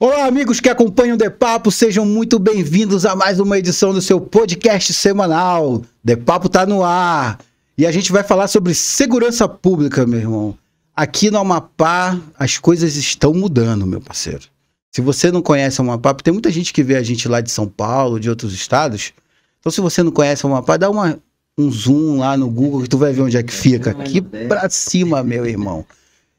Olá, amigos que acompanham o The Papo, sejam muito bem-vindos a mais uma edição do seu podcast semanal. The Papo tá no ar e a gente vai falar sobre segurança pública, meu irmão. Aqui no Amapá, as coisas estão mudando, meu parceiro. Se você não conhece o Amapá, tem muita gente que vê a gente lá de São Paulo, de outros estados. Então, se você não conhece o Amapá, dá um zoom lá no Google que tu vai ver onde é que fica. Aqui pra cima, meu irmão.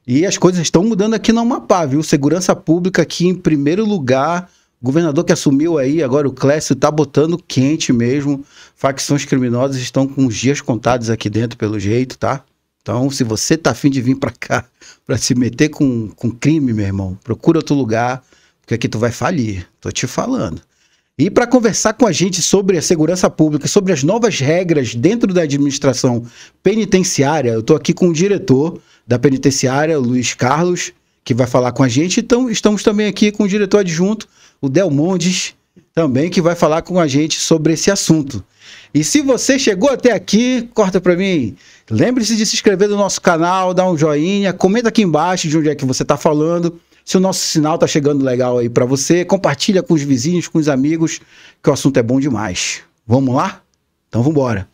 E as coisas estão mudando aqui no Amapá, viu? Segurança pública aqui em primeiro lugar. O governador que assumiu aí, agora o Clécio, tá botando quente mesmo. Facções criminosas estão com os dias contados aqui dentro, pelo jeito, tá? Então, se você tá afim de vir pra cá pra se meter com crime, meu irmão, procura outro lugar, porque aqui tu vai falir. Tô te falando. E para conversar com a gente sobre a segurança pública, sobre as novas regras dentro da administração penitenciária, eu tô aqui com o diretor da penitenciária, o Luiz Carlos, que vai falar com a gente. Então, estamos também aqui com o diretor adjunto, o Delmondes, também, que vai falar com a gente sobre esse assunto. E se você chegou até aqui, corta para mim. Lembre-se de se inscrever no nosso canal, dar um joinha, comenta aqui embaixo de onde é que você está falando, se o nosso sinal está chegando legal aí para você, compartilha com os vizinhos, com os amigos, que o assunto é bom demais. Vamos lá? Então, vamos embora.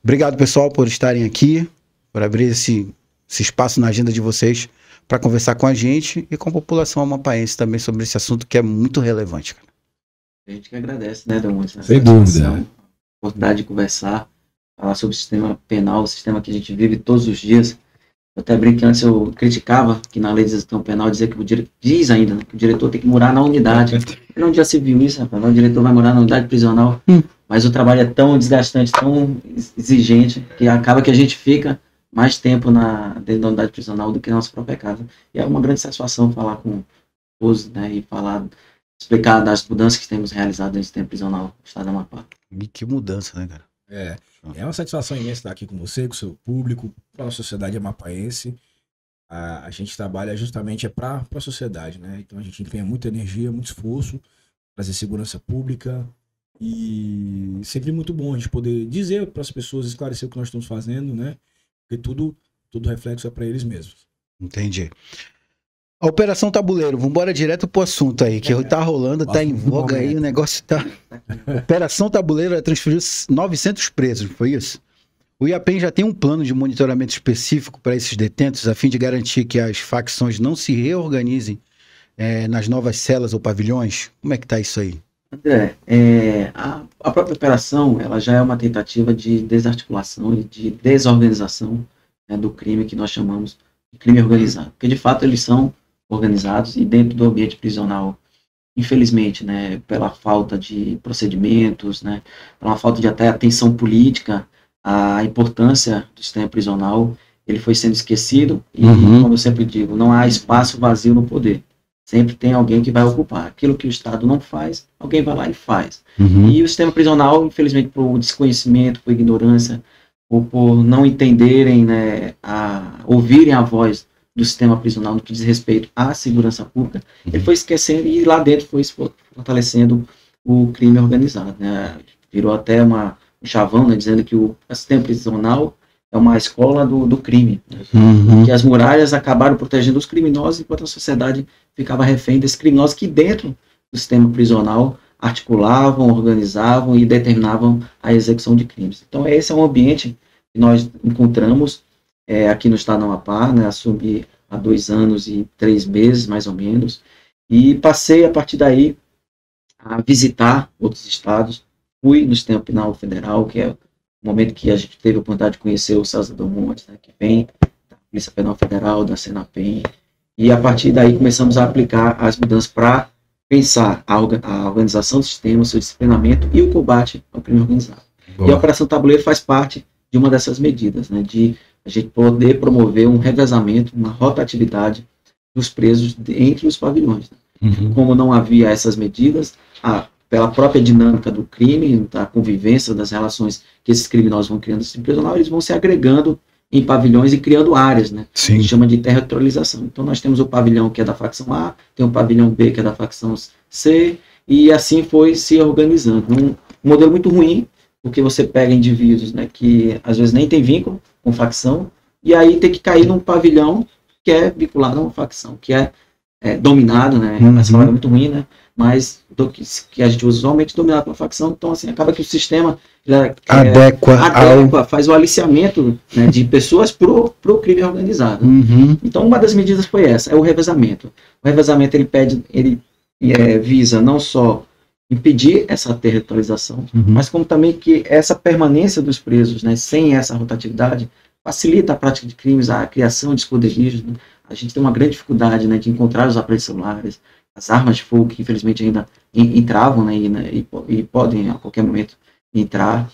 Obrigado, pessoal, por estarem aqui, por abrir esse espaço na agenda de vocês para conversar com a gente e com a população amapaense também sobre esse assunto que é muito relevante, cara. A gente que agradece, né, Delmonte? Sem dúvida. A oportunidade de conversar, falar sobre o sistema penal, o sistema que a gente vive todos os dias. Eu até brinquei antes, eu criticava que na lei de execução penal dizia que diz ainda, né, que o diretor tem que morar na unidade. Não já se viu isso, rapaz, o diretor vai morar na unidade prisional, mas o trabalho é tão desgastante, tão exigente, que acaba que a gente fica mais tempo dentro da unidade prisional do que na nossa própria casa. E é uma grande satisfação falar com os, né, e explicar das mudanças que temos realizado nesse tempo prisional no estado do Amapá. E que mudança, né, cara? É uma satisfação imensa estar aqui com você, com o seu público, para a sociedade amapaense. A gente trabalha justamente para a sociedade, né? Então a gente empenha muita energia, muito esforço, trazer segurança pública e sempre muito bom a gente poder dizer para as pessoas, esclarecer o que nós estamos fazendo, né? Porque tudo reflexo é para eles mesmos. Entendi. A Operação Tabuleiro, vamos embora direto pro assunto aí, que tá rolando, tá em voga aí, o negócio tá... Operação Tabuleiro é transferir 900 presos, foi isso? O IAPEN já tem um plano de monitoramento específico para esses detentos, a fim de garantir que as facções não se reorganizem nas novas celas ou pavilhões? Como é que tá isso aí? André, a própria operação, ela já é uma tentativa de desarticulação e de desorganização, né, do crime que nós chamamos de crime organizado. Porque, de fato, eles são organizados e dentro do ambiente prisional, infelizmente, né, pela falta de procedimentos, né, pela falta de até atenção política, a importância do sistema prisional, ele foi sendo esquecido e, como eu sempre digo, não há espaço vazio no poder. Sempre tem alguém que vai ocupar. Aquilo que o Estado não faz, alguém vai lá e faz. E o sistema prisional, infelizmente, por desconhecimento, por ignorância, ou por não entenderem, né, ouvirem a voz do sistema prisional no que diz respeito à segurança pública, ele foi esquecendo e lá dentro foi fortalecendo o crime organizado, né? Virou até um chavão, né, dizendo que o sistema prisional é uma escola do crime, né? Que as muralhas acabaram protegendo os criminosos enquanto a sociedade ficava refém desses criminosos que dentro do sistema prisional articulavam, organizavam e determinavam a execução de crimes. Então esse é um ambiente que nós encontramos aqui no estado do Amapá, né? Assumi há 2 anos e 3 meses, mais ou menos, e passei a partir daí a visitar outros estados. Fui no sistema penal federal, que é o momento que a gente teve a oportunidade de conhecer o César Delmonte, né, que vem da Polícia Penal Federal, da Senapen, e a partir daí começamos a aplicar as mudanças para pensar a organização do sistema, o seu disciplinamento e o combate ao crime organizado. Boa. E a Operação Tabuleiro faz parte de uma dessas medidas, né, de a gente poder promover um revezamento, uma rotatividade dos presos entre os pavilhões. Né? Como não havia essas medidas, pela própria dinâmica do crime, da convivência, das relações que esses criminosos vão criando no prisional, eles vão se agregando em pavilhões e criando áreas, né? Sim. A gente chama de territorialização. Então nós temos o pavilhão que é da facção A, tem o pavilhão B que é da facção C, e assim foi se organizando. Um modelo muito ruim, porque você pega indivíduos, né, que às vezes nem tem vínculo com facção, e aí tem que cair num pavilhão que é vinculado a uma facção, que é dominado, né? Essa palavra é muito ruim, né? Mas que a gente usa usualmente dominado pela facção, então assim, acaba que o sistema adequa, faz o aliciamento, né, de pessoas pro crime organizado. Então uma das medidas foi essa, é o revezamento. O revezamento ele visa não só impedir essa territorialização, mas como também que essa permanência dos presos, né, sem essa rotatividade, facilita a prática de crimes, a criação de esconderijos, né? A gente tem uma grande dificuldade, né, de encontrar os aparelhos celulares, as armas de fogo que infelizmente ainda entravam, né, e podem a qualquer momento entrar,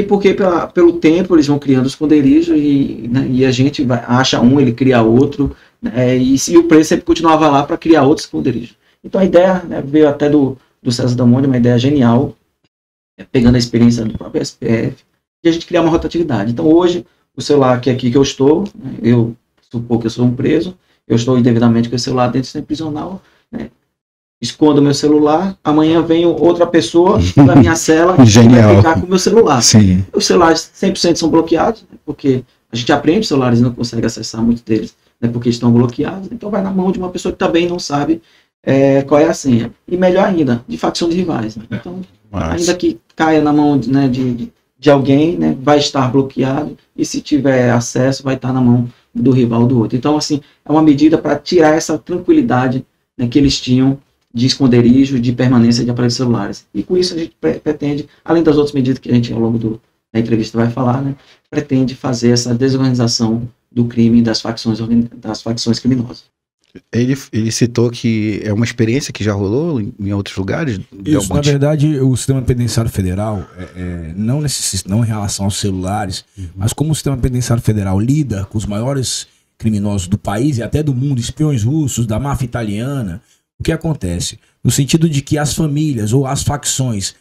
porque pelo tempo eles vão criando esconderijo e a gente acha ele cria outro, né, e o preso sempre continuava lá para criar outro esconderijo. Então a ideia, né, veio até do César Damone, uma ideia genial, pegando a experiência do próprio SPF, de a gente criar uma rotatividade. Então hoje, o celular que é aqui que eu estou, né, eu supor que eu sou um preso, eu estou indevidamente com o celular dentro do sistema prisional, né, escondo meu celular, amanhã vem outra pessoa na minha cela e vai ficar com o meu celular. Sim. Os celulares 100% são bloqueados, né, porque a gente aprende os celulares e não consegue acessar muitos deles, né, porque estão bloqueados, então vai na mão de uma pessoa que também não sabe qual é a senha. E melhor ainda, de facções rivais. Né? Então, ainda que caia na mão né, de alguém, né, vai estar bloqueado, e se tiver acesso, vai estar na mão do rival do outro. Então, assim, é uma medida para tirar essa tranquilidade, né, que eles tinham de esconderijo, de permanência de aparelhos celulares. E com isso a gente pretende, além das outras medidas que a gente ao longo da entrevista vai falar, né, pretende fazer essa desorganização do crime das facções criminosas. Ele citou que é uma experiência que já rolou em outros lugares? Isso, na verdade, o sistema penitenciário federal, não em relação aos celulares, mas como o sistema penitenciário federal lida com os maiores criminosos do país e até do mundo, espiões russos, da máfia italiana, o que acontece? No sentido de que as famílias ou as facções,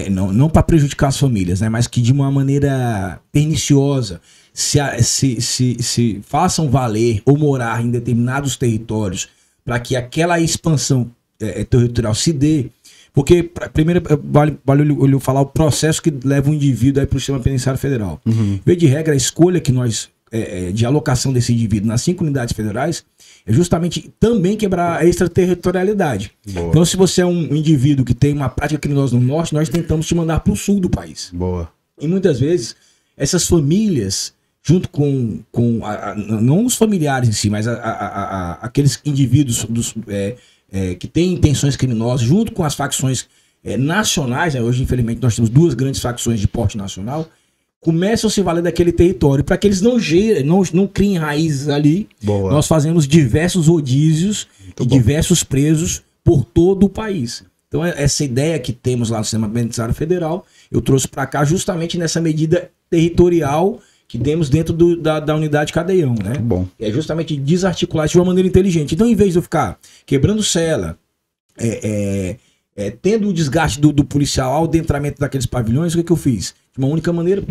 não para prejudicar as famílias, né, mas que de uma maneira perniciosa se façam valer ou morar em determinados territórios para que aquela expansão territorial se dê, porque primeiro vale eu falar o processo que leva o indivíduo para o sistema penitenciário federal. Vê de regra a escolha que nós de alocação desse indivíduo nas 5 unidades federais é justamente também quebrar a extraterritorialidade. Boa. Então, se você é um indivíduo que tem uma prática criminosa no norte, nós tentamos te mandar para o sul do país. Boa. E muitas vezes essas famílias, junto com não os familiares em si, mas aqueles indivíduos que têm intenções criminosas, junto com as facções nacionais, né? Hoje infelizmente nós temos 2 grandes facções de porte nacional, começam a se valer daquele território, para que eles não criem raízes ali. Boa. Nós fazemos diversos rodízios e diversos presos por todo o país. Então essa ideia que temos lá no Sistema Penitenciário Federal, eu trouxe para cá justamente nessa medida territorial que temos dentro da unidade cadeião, né? Bom. É justamente desarticular isso de uma maneira inteligente. Então, em vez de eu ficar quebrando cela, tendo o desgaste do policial ao adentramento daqueles pavilhões, o que eu fiz? De uma única maneira,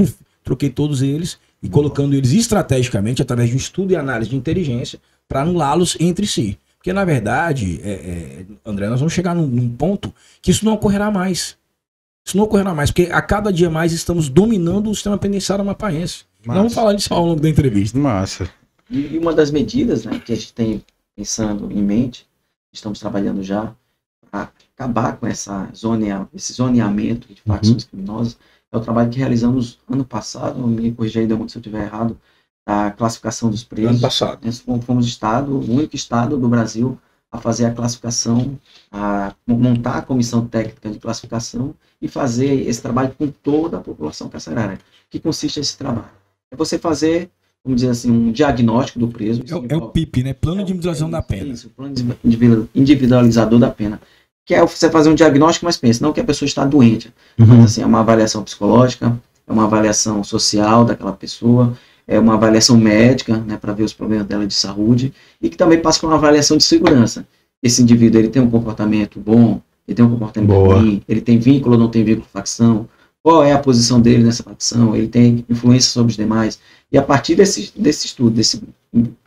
troquei todos eles e colocando eles estrategicamente, através de um estudo e análise de inteligência, para anulá-los entre si. Porque, na verdade, André, nós vamos chegar num ponto que isso não ocorrerá mais. Isso não ocorrerá mais, porque a cada dia mais estamos dominando o sistema penitenciário amapaense. Vamos falar disso ao longo da entrevista. Massa. E uma das medidas, né, que a gente tem pensando em mente, estamos trabalhando já para acabar com esse zoneamento de facções criminosas, é o trabalho que realizamos ano passado, me corrija aí se eu estiver errado, a classificação dos presos. Ano passado. Nós fomos o único estado do Brasil a fazer a classificação, a montar a comissão técnica de classificação e fazer esse trabalho com toda a população carcerária. O que consiste esse trabalho? É você fazer, vamos dizer assim, um diagnóstico do preso. É o PIP, né? Plano de Individualização da Pena. Isso, o plano individualizador da pena. Que é você fazer um diagnóstico, mas pensa, não que a pessoa está doente, mas assim, é uma avaliação psicológica, é uma avaliação social daquela pessoa, é uma avaliação médica, né, para ver os problemas dela de saúde, e que também passa por uma avaliação de segurança. Esse indivíduo, ele tem um comportamento bom, ele tem um comportamento ruim, ele tem vínculo ou não tem vínculo com facção, qual é a posição dele nessa facção, ele tem influência sobre os demais, e a partir desse estudo,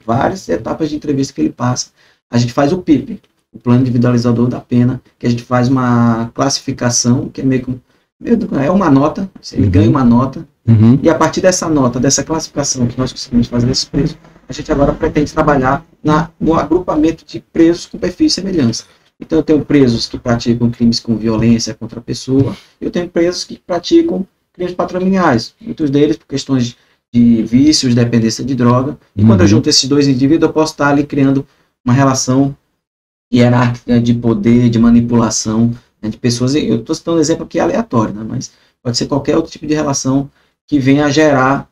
várias etapas de entrevista que ele passa, a gente faz o PIP, o Plano Individualizador da Pena, que a gente faz uma classificação, que é uma nota, ele ganha uma nota, e a partir dessa nota, dessa classificação que nós conseguimos fazer desse preso, a gente agora pretende trabalhar no agrupamento de presos com perfil de semelhança. Então, eu tenho presos que praticam crimes com violência contra a pessoa, eu tenho presos que praticam crimes patrimoniais, muitos deles por questões de vícios, dependência de droga. E quando eu junto esses dois indivíduos, eu posso estar ali criando uma relação hierárquica de poder, de manipulação, né, de pessoas. Eu estou citando um exemplo aqui aleatório, né, mas pode ser qualquer outro tipo de relação que venha a gerar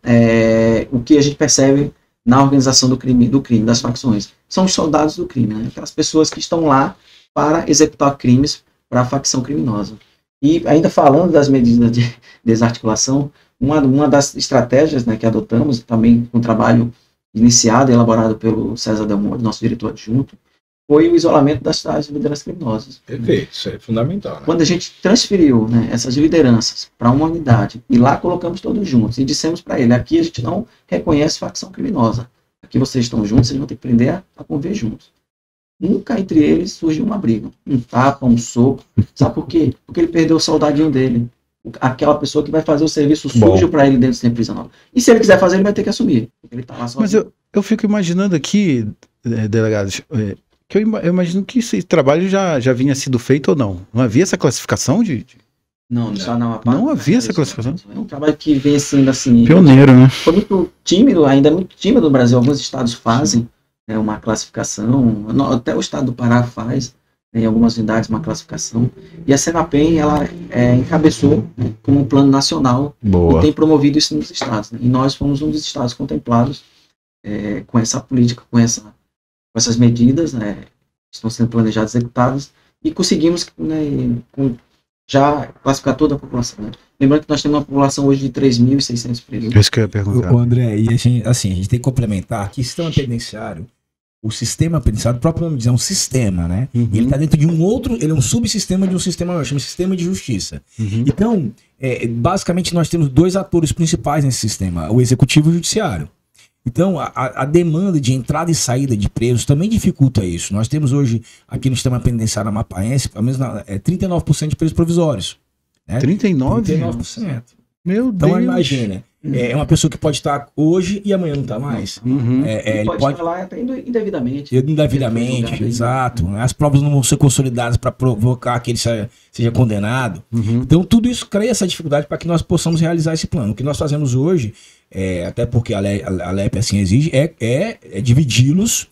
o que a gente percebe na organização do crime, das facções. São os soldados do crime, né, aquelas pessoas que estão lá para executar crimes para a facção criminosa. E ainda falando das medidas de desarticulação, uma das estratégias, né, que adotamos, também com um trabalho iniciado e elaborado pelo César Del Monte, nosso diretor adjunto, foi o isolamento das tais lideranças criminosas. Perfeito, isso é fundamental. Né? Quando a gente transferiu, né, essas lideranças para uma unidade, e lá colocamos todos juntos, e dissemos para ele, aqui a gente não reconhece facção criminosa. Aqui vocês estão juntos, vocês vão ter que aprender a conviver juntos. Nunca entre eles surgiu uma briga, um tapa, um soco. Sabe por quê? Porque ele perdeu o soldadinho dele. Aquela pessoa que vai fazer o serviço sujo para ele dentro da prisão. E se ele quiser fazer, ele vai ter que assumir. Ele tá lá sozinho. Mas eu fico imaginando aqui, delegados, que eu imagino que esse trabalho já vinha sido feito ou não. Não havia essa classificação de... Não, só não havia essa classificação. É um trabalho que vem sendo assim... Pioneiro, né? Foi muito tímido, ainda é muito tímido no Brasil. Alguns estados fazem uma classificação, até o estado do Pará faz, em algumas unidades, uma classificação. E a Senapem, ela encabeçou como um plano nacional. Boa. E tem promovido isso nos estados. Né? E nós fomos um dos estados contemplados com essa política, com essas medidas, né, que estão sendo planejadas, executadas, e conseguimos já classificar toda a população. Né? Lembrando que nós temos uma população hoje de 3.600 presos. Isso que eu ia perguntar. O André, e a gente tem que complementar que o sistema penitenciário, o próprio nome diz, é um sistema, né? Uhum. Ele está dentro de um outro, ele é um subsistema de um sistema maior, chama sistema de justiça. Uhum. Então, basicamente nós temos dois atores principais nesse sistema, o executivo e o judiciário. Então, a demanda de entrada e saída de presos também dificulta isso. Nós temos hoje, aqui no sistema penitenciário amapaense, pelo menos 39% de presos provisórios. Né? 39%? 39%. Meu Deus. Então, imagina, é uma pessoa que pode estar hoje e amanhã não está mais. Uhum. Ele pode falar até indevidamente. Indevidamente, exato. As provas não vão ser consolidadas para provocar que ele seja condenado. Uhum. Então, tudo isso cria essa dificuldade para que nós possamos realizar esse plano. O que nós fazemos hoje, até porque a LEP assim exige, é dividi-los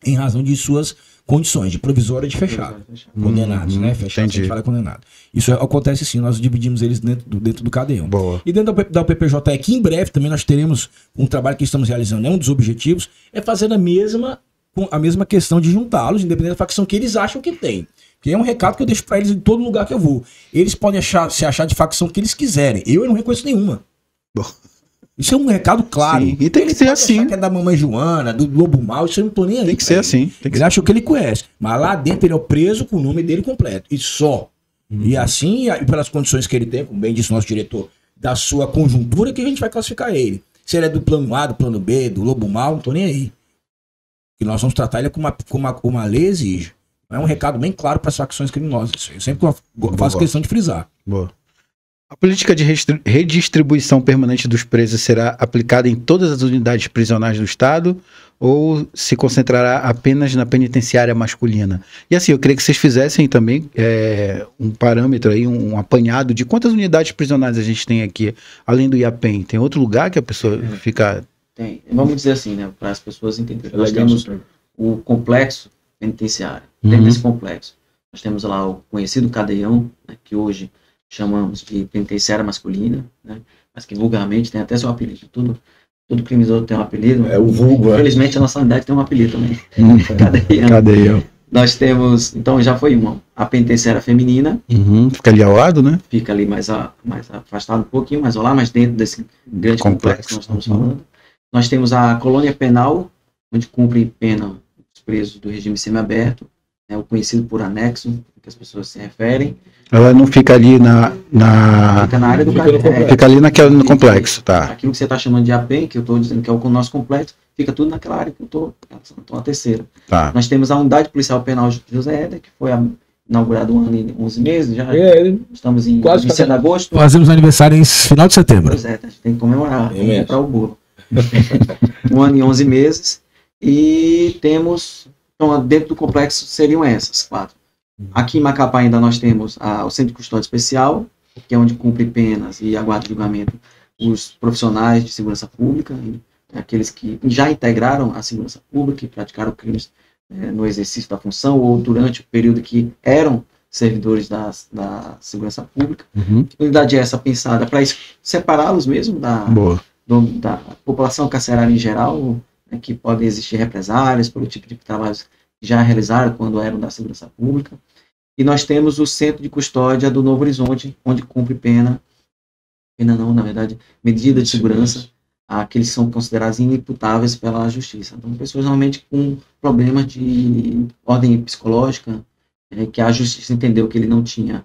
em razão de suas condições, de provisório e de fechado. Condenados, né? Fechado, a gente fala condenado. Isso acontece sim, nós dividimos eles dentro do cadeião. Boa. E dentro da UPPJ, que em breve também nós teremos um trabalho que estamos realizando, um dos objetivos, é fazer a mesma questão de juntá-los, independente da facção que eles acham que tem. Que é um recado que eu deixo para eles em todo lugar que eu vou. Eles podem se achar de facção que eles quiserem. Eu não reconheço nenhuma. Bom. Isso é um recado claro. Sim, e tem que ser assim. Que é da Mamãe Joana, do Lobo Mal, isso eu não tô nem aí. Tem que ser assim. Ele acha o que ele conhece. Mas lá dentro ele é o preso com o nome dele completo. E só. E assim, e pelas condições que ele tem, como bem disse o nosso diretor, da sua conjuntura, que a gente vai classificar ele. Se ele é do plano A, do plano B, do Lobo Mal, não tô nem aí. E nós vamos tratar ele como a lei exige. É um recado bem claro para as facções criminosas. Eu sempre faço questão de frisar. Boa. A política de redistribuição permanente dos presos será aplicada em todas as unidades prisionais do Estado ou se concentrará apenas na penitenciária masculina? E assim, eu queria que vocês fizessem também um parâmetro aí, um apanhado de quantas unidades prisionais a gente tem aqui, além do IAPEN. Tem outro lugar que a pessoa fica... Tem. Vamos dizer assim, né, para as pessoas entenderem. Nós temos o complexo penitenciário. Dentro desse complexo, nós temos lá o conhecido cadeião, né, que hoje chamamos de penitenciária masculina, né? Mas que vulgarmente tem até seu apelido. Todo criminoso tem um apelido. É o vulgo. Infelizmente a nossa unidade tem um apelido também. Cadeião. Nós temos, então já foi a penitenciária feminina. Fica ali ao lado, né? Fica ali mais afastado um pouquinho, mais ao lado, mas dentro desse grande complexo que nós estamos falando. Nós temos a colônia penal, onde cumpre pena os presos do regime semiaberto, o conhecido por anexo, que as pessoas se referem. Ela não fica ali Fica na área do fica ali no complexo, tá. Aquilo que você está chamando de APEN, que eu estou dizendo que é o nosso complexo, fica tudo naquela área que eu estou na terceira. Tá. Nós temos a Unidade Policial Penal de José Éder, que foi inaugurada um ano e 11 meses, já estamos em 27 de agosto. Fazemos aniversário em final de setembro. Pois é, a gente tem que comemorar, comprar o bolo. 1 ano e 11 meses. E temos, então, dentro do complexo seriam essas 4. Aqui em Macapá ainda nós temos o Centro de Custódia Especial, que é onde cumpre penas e aguarda julgamento os profissionais de segurança pública, aqueles que já integraram a segurança pública e praticaram crimes no exercício da função ou durante o período que eram servidores da segurança pública. A unidade é essa pensada para separá-los mesmo da população carcerária em geral, que podem existir represálias pelo tipo de trabalhos que já realizaram quando eram da segurança pública. E nós temos o Centro de Custódia do Novo Horizonte, onde cumpre medida de segurança, aqueles que são considerados inimputáveis pela justiça. Então, pessoas normalmente com problemas de ordem psicológica, que a justiça entendeu que ele não tinha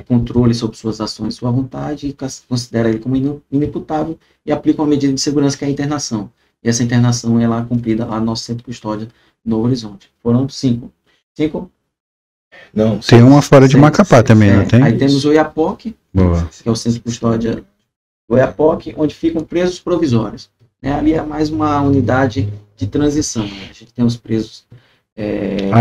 controle sobre suas ações e sua vontade, e considera ele como inimputável e aplica uma medida de segurança que é a internação. E essa internação ela é cumprida lá no nosso Centro de Custódia no Novo Horizonte. Foram 5. 5? Não, tem uma fora de Macapá também, não tem? Aí temos o Oiapoque, que é o Centro de Custódia do Oiapoque, onde ficam presos provisórios. Ali é mais uma unidade de transição. A gente tem os presos...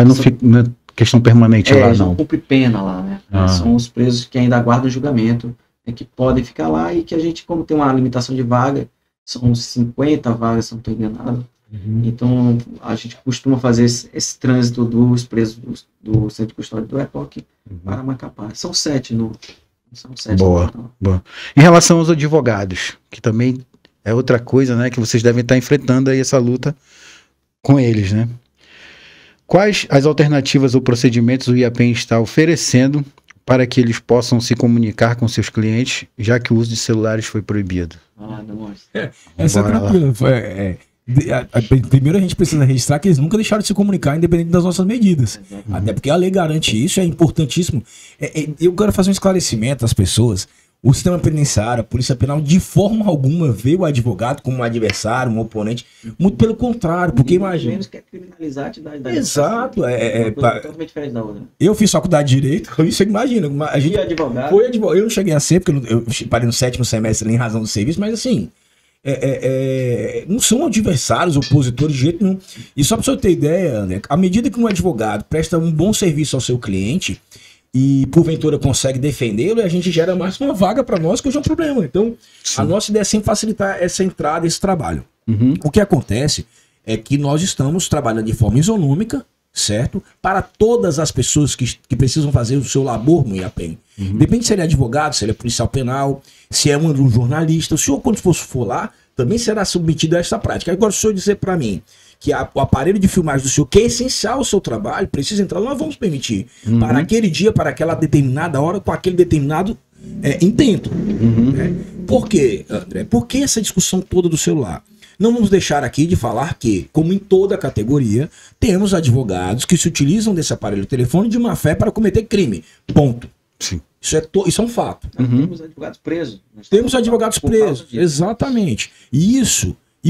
não fica na questão permanente lá, não? Cumpre pena lá, né? São os presos que ainda aguardam julgamento, que podem ficar lá e que a gente, como tem uma limitação de vaga, são 50 vagas, se não estou enganado. Então, a gente costuma fazer esse trânsito dos presos do Centro de Custódia do Oiapoque para Macapá. São 7 São 7. Boa. Em relação aos advogados, que também é outra coisa, né, que vocês devem estar enfrentando aí essa luta com eles, né? Quais as alternativas ou procedimentos o IAPEM está oferecendo para que eles possam se comunicar com seus clientes, já que o uso de celulares foi proibido? Essa é tranquila. Primeiro a gente precisa registrar que eles nunca deixaram de se comunicar, independente das nossas medidas. Até porque a lei garante isso, é importantíssimo. Eu quero fazer um esclarecimento às pessoas. O sistema penitenciário, a polícia penal, de forma alguma vê o advogado como um adversário, um oponente. Muito pelo contrário, porque imagina. Menos quer criminalizar a atividade. Exato. Totalmente diferente da outra. Eu fiz faculdade de Direito, isso imagina. A gente foi advogado. Eu não cheguei a ser, porque eu parei no 7º semestre em razão do serviço, mas assim. Não são adversários, opositores de jeito nenhum. E só para você ter ideia, né, à medida que um advogado presta um bom serviço ao seu cliente e porventura consegue defendê-lo, a gente gera mais uma vaga para nós, que hoje é um problema. Então, a nossa ideia é sempre facilitar essa entrada, esse trabalho. O que acontece é que nós estamos trabalhando de forma isonômica, certo? Para todas as pessoas que precisam fazer o seu labor no IAPEM. Depende se ele é advogado, se ele é policial penal, se é um jornalista. O senhor, quando for lá, também será submetido a essa prática. Agora, se o senhor dizer para mim que o aparelho de filmagem do senhor, que é essencial ao seu trabalho, precisa entrar, nós vamos permitir. Para aquele dia, para aquela determinada hora, com aquele determinado intento. Por quê, André? Por que essa discussão toda do celular? Não vamos deixar aqui de falar que, como em toda categoria, temos advogados que se utilizam desse aparelho telefone de má fé para cometer crime. Ponto. Sim. Isso é um fato. Temos advogados presos. Temos advogados presos, exatamente. E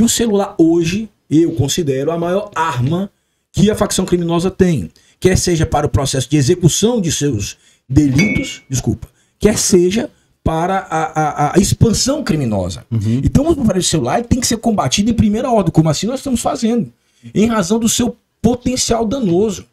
o celular hoje, eu considero a maior arma que a facção criminosa tem. Quer seja para o processo de execução de seus delitos, quer seja para a expansão criminosa. Então o aparelho celular tem que ser combatido em primeira ordem, como assim nós estamos fazendo, em razão do seu potencial danoso.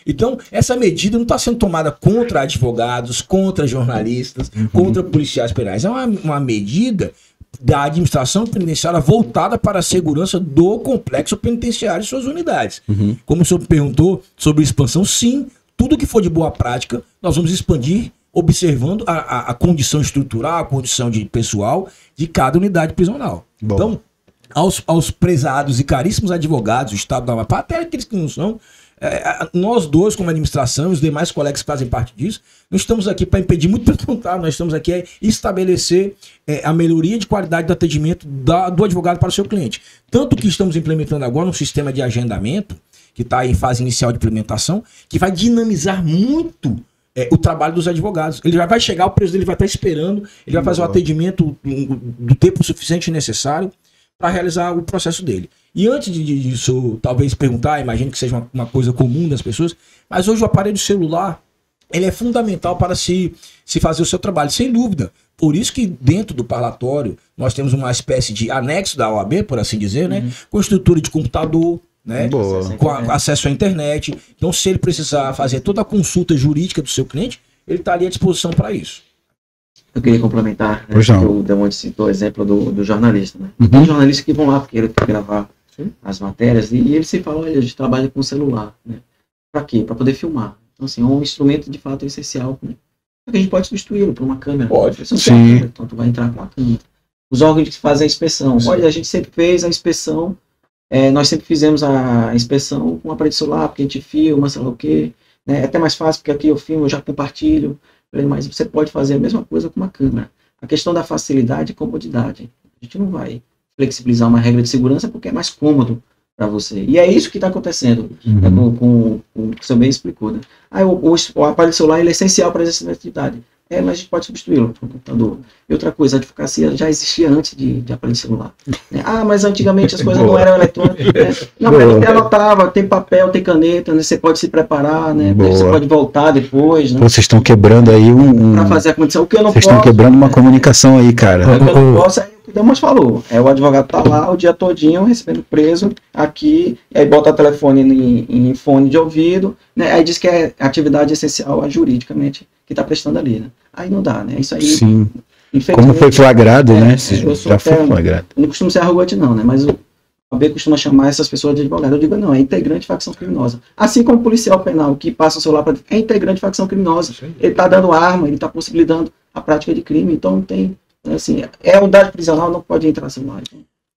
Então, essa medida não está sendo tomada contra advogados, contra jornalistas, contra policiais penais. É uma medida da administração penitenciária voltada para a segurança do complexo penitenciário e suas unidades. Como o senhor perguntou sobre expansão, sim, tudo que for de boa prática, nós vamos expandir, observando a condição estrutural, a condição de pessoal de cada unidade prisional. Bom. Então, aos prezados e caríssimos advogados do Estado do Amapá, até aqueles que não são, nós dois, como administração, e os demais colegas que fazem parte disso, não estamos aqui para impedir, muito pelo contrário, nós estamos aqui a estabelecer a melhoria de qualidade do atendimento do advogado para o seu cliente. Tanto que estamos implementando agora um sistema de agendamento, que está em fase inicial de implementação, que vai dinamizar muito o trabalho dos advogados. Ele já vai chegar, o preso dele vai estar esperando, ele vai fazer o atendimento do tempo suficiente e necessário para realizar o processo dele. E antes disso, talvez perguntar, imagino que seja uma coisa comum das pessoas, mas hoje o aparelho celular, ele é fundamental para se fazer o seu trabalho, sem dúvida. Por isso que dentro do parlatório nós temos uma espécie de anexo da OAB, por assim dizer, né? Com estrutura de computador, né? Com acesso à internet. Então, se ele precisar fazer toda a consulta jurídica do seu cliente, ele está ali à disposição para isso. Eu queria complementar, né, que o Demonte citou o exemplo do jornalista, né? Tem jornalistas que vão lá porque ele quer gravar as matérias e ele se fala, olha, a gente trabalha com celular, né? Para quê? Para poder filmar. Então, assim, é um instrumento de fato essencial, né? Porque a gente pode substituí-lo por uma câmera. Pode, sim. Câmera, então, tu vai entrar com a câmera. Os órgãos que fazem a inspeção. Sim. Olha, a gente sempre fez a inspeção, nós sempre fizemos a inspeção com o aparelho celular, porque a gente filma, sei lá o quê. Né? É até mais fácil, porque aqui eu filmo, eu já compartilho. Mas você pode fazer a mesma coisa com uma câmera. A questão da facilidade e comodidade. A gente não vai flexibilizar uma regra de segurança porque é mais cômodo para você. E é isso que está acontecendo, né, com o que o senhor bem explicou. Né? O aparelho celular ele é essencial para essa atividade. Mas a gente pode substituí-lo por computador. E outra coisa, a advocacia já existia antes de aparelho celular. Né? Mas antigamente as coisas não eram eletrônicas. Né? Não, mas você anotava, tem papel, tem caneta, né? Você pode se preparar, né? Você pode voltar depois. Né? Vocês estão quebrando aí para fazer a condição. O que eu não Vocês estão quebrando uma comunicação aí, cara. O que eu não posso é o que o Demas falou. O advogado tá lá o dia todinho recebendo preso aqui, e aí bota o telefone em fone de ouvido, né? Aí diz que é atividade essencial juridicamente que está prestando ali, né? Aí não dá, né? Isso aí. Sim. Como foi flagrado, né? Já foi flagrado. Eu não costumo ser arrogante, não, né? Mas o OAB costuma chamar essas pessoas de advogado. Eu digo, não, é integrante de facção criminosa. Assim como o policial penal que passa o celular para. É integrante de facção criminosa. Ele está dando arma, ele está possibilitando a prática de crime. Então não tem. Assim, unidade prisional, não pode entrar celular.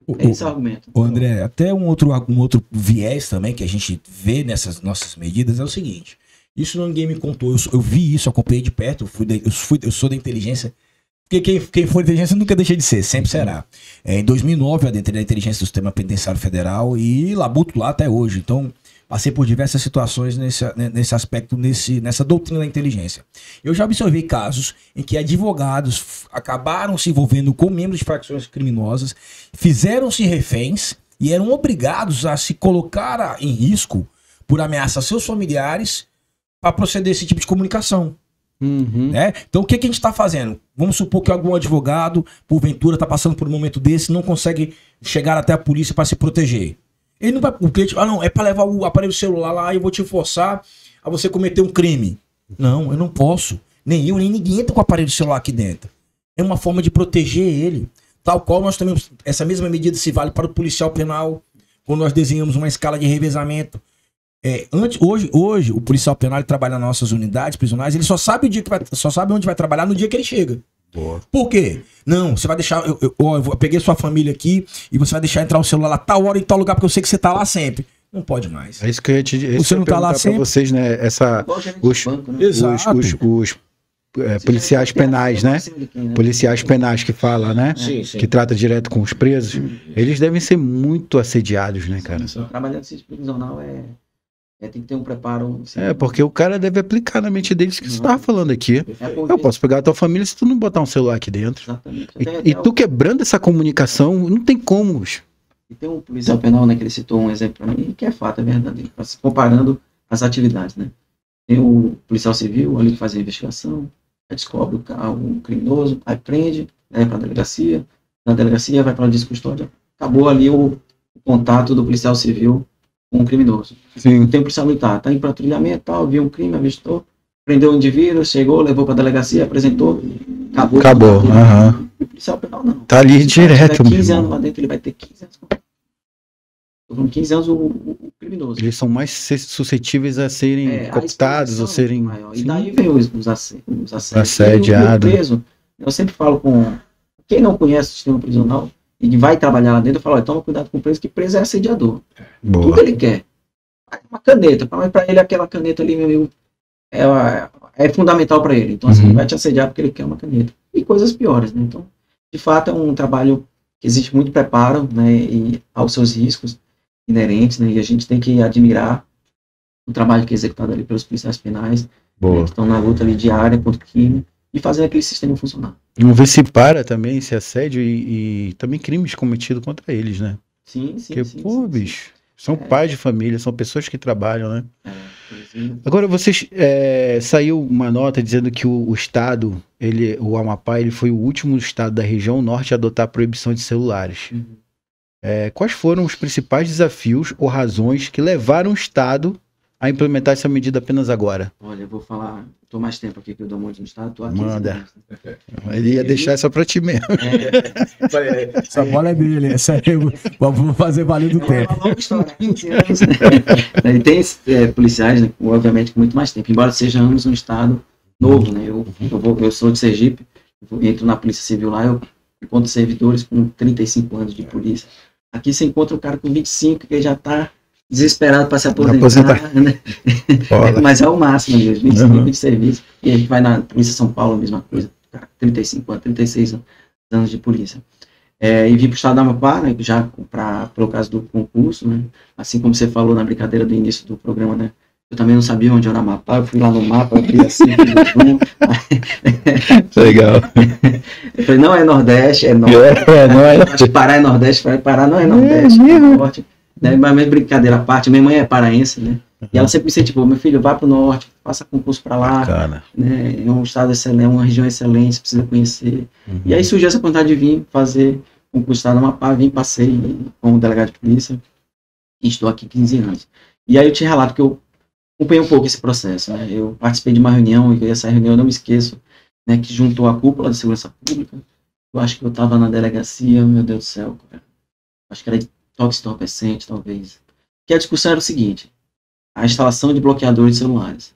Então, esse é o argumento. André, até um outro viés também que a gente vê nessas nossas medidas é o seguinte. Isso ninguém me contou, eu vi isso, acompanhei de perto, eu sou da inteligência, porque quem for inteligência nunca deixa de ser, sempre será. Em 2009 eu adentrei na inteligência do Sistema Penitenciário Federal e labuto lá até hoje, então passei por diversas situações nesse aspecto, nessa doutrina da inteligência. Eu já observei casos em que advogados acabaram se envolvendo com membros de facções criminosas, fizeram-se reféns e eram obrigados a se colocar em risco por ameaça a seus familiares para proceder esse tipo de comunicação. Né? Então o que a gente está fazendo? Vamos supor que algum advogado, porventura, está passando por um momento desse, não consegue chegar até a polícia para se proteger. Ele não vai, o cliente, não, é para levar o aparelho celular lá e eu vou te forçar a você cometer um crime. Não, eu não posso. Nem eu, nem ninguém entra com o aparelho celular aqui dentro. É uma forma de proteger ele. Tal qual nós também, essa mesma medida se vale para o policial penal, quando nós desenhamos uma escala de revezamento. Hoje o policial penal ele trabalha nas nossas unidades prisionais, ele só sabe onde vai trabalhar no dia que ele chega. Boa. Por quê? Não, você vai deixar. Eu peguei sua família aqui e você vai deixar entrar o celular lá tal hora em tal lugar, porque eu sei que você tá lá sempre. Não pode mais. É isso que eu ia te dizer. Você não tá lá sempre. Vocês, né? Os policiais penais, né? Policiais penais que falam, né? Sim. Que trata direto com os presos. Eles devem ser muito assediados, né, cara? Trabalhando em sistema prisional tem que ter um preparo. Porque o cara deve aplicar na mente deles que você estava falando aqui. Eu posso pegar a tua família se tu não botar um celular aqui dentro. Exatamente. E tu quebrando essa comunicação, não tem como. E tem um policial penal, né, que ele citou um exemplo para mim, que é fato, é verdadeiro. Comparando as atividades, né? Tem o policial civil ali que faz a investigação, aí descobre o criminoso, aí prende, leva para a delegacia, na delegacia vai para a custódia. Acabou ali o contato do policial civil com o criminoso. Sim. Tem um policial militar, tá em patrulhamento, tal, viu um crime, avistou, prendeu o indivíduo, chegou, levou para a delegacia, apresentou, acabou. O policial penal não. Tá ali direto. 15 anos lá dentro, ele vai ter 15 anos. Com 15 anos o criminoso. Eles são mais suscetíveis a serem cooptados ou serem... Maior. E daí vem os assediados. Eu sempre falo com quem não conhece o sistema prisional e vai trabalhar lá dentro, eu falo, toma cuidado com o preso, que preso é assediador. Boa. Tudo ele quer. Uma caneta, mas para ele aquela caneta ali, meu amigo, é fundamental para ele. Então, assim, ele vai te assediar porque ele quer uma caneta. E coisas piores, né? Então, de fato, é um trabalho que existe muito preparo, né? E aos seus riscos inerentes, né? E a gente tem que admirar o trabalho que é executado ali pelos policiais penais, né, que estão na luta ali diária contra o crime e fazendo aquele sistema funcionar. E vamos ver se para também esse assédio e também crimes cometidos contra eles, né? Sim. Porque, bicho... São pais de família, são pessoas que trabalham, né? Sim. Agora, vocês saiu uma nota dizendo que o estado, o Amapá, ele foi o último estado da região norte a adotar a proibição de celulares. Uhum. Quais foram os principais desafios ou razões que levaram o estado a implementar essa medida apenas agora? Olha, eu vou falar, tô mais tempo aqui que eu dou muito no estado, tô aqui. Manda. Ele ia deixar essa pra ti mesmo. Essa bola é dele, essa aí vamos fazer valer do tempo. É uma longa história, 15 anos. E tem policiais, né, obviamente, com muito mais tempo, embora sejamos um estado novo, né? Eu sou de Sergipe, eu entro na Polícia Civil lá, eu encontro servidores com 35 anos de polícia. Aqui você encontra um cara com 25 que já está desesperado para se aposentar, né? Mas é o máximo mesmo, 25 anos de serviço. E a gente vai na Polícia São Paulo, a mesma coisa, 35 anos, 36 anos de polícia. E vim para o estado do Amapá, né, já pelo caso do concurso, né? Assim como você falou na brincadeira do início do programa, né? Eu também não sabia onde era o Amapá, eu fui lá no mapa, abri assim, Legal. Eu falei, não é Nordeste, é Norte. Acho que Pará é Nordeste, Pará não é Nordeste, é Norte. Né? Mas brincadeira à parte, minha mãe é paraense, né? E ela sempre me incentivou, meu filho, vá para o Norte, faça concurso para lá. Né? É um estado excelente, é uma região excelente, você precisa conhecer. E aí surgiu essa vontade de vir fazer concurso do estado do Amapá, vim, passei como delegado de polícia e estou aqui 15 anos. E aí eu te relato que eu acompanhei um pouco esse processo, né? Eu participei de uma reunião, e essa reunião eu não me esqueço, né, que juntou a cúpula de segurança pública. Eu acho que eu estava na delegacia, meu Deus do céu, cara. Acho que era de toque entorpecente, talvez. Que a discussão era o seguinte: a instalação de bloqueadores de celulares.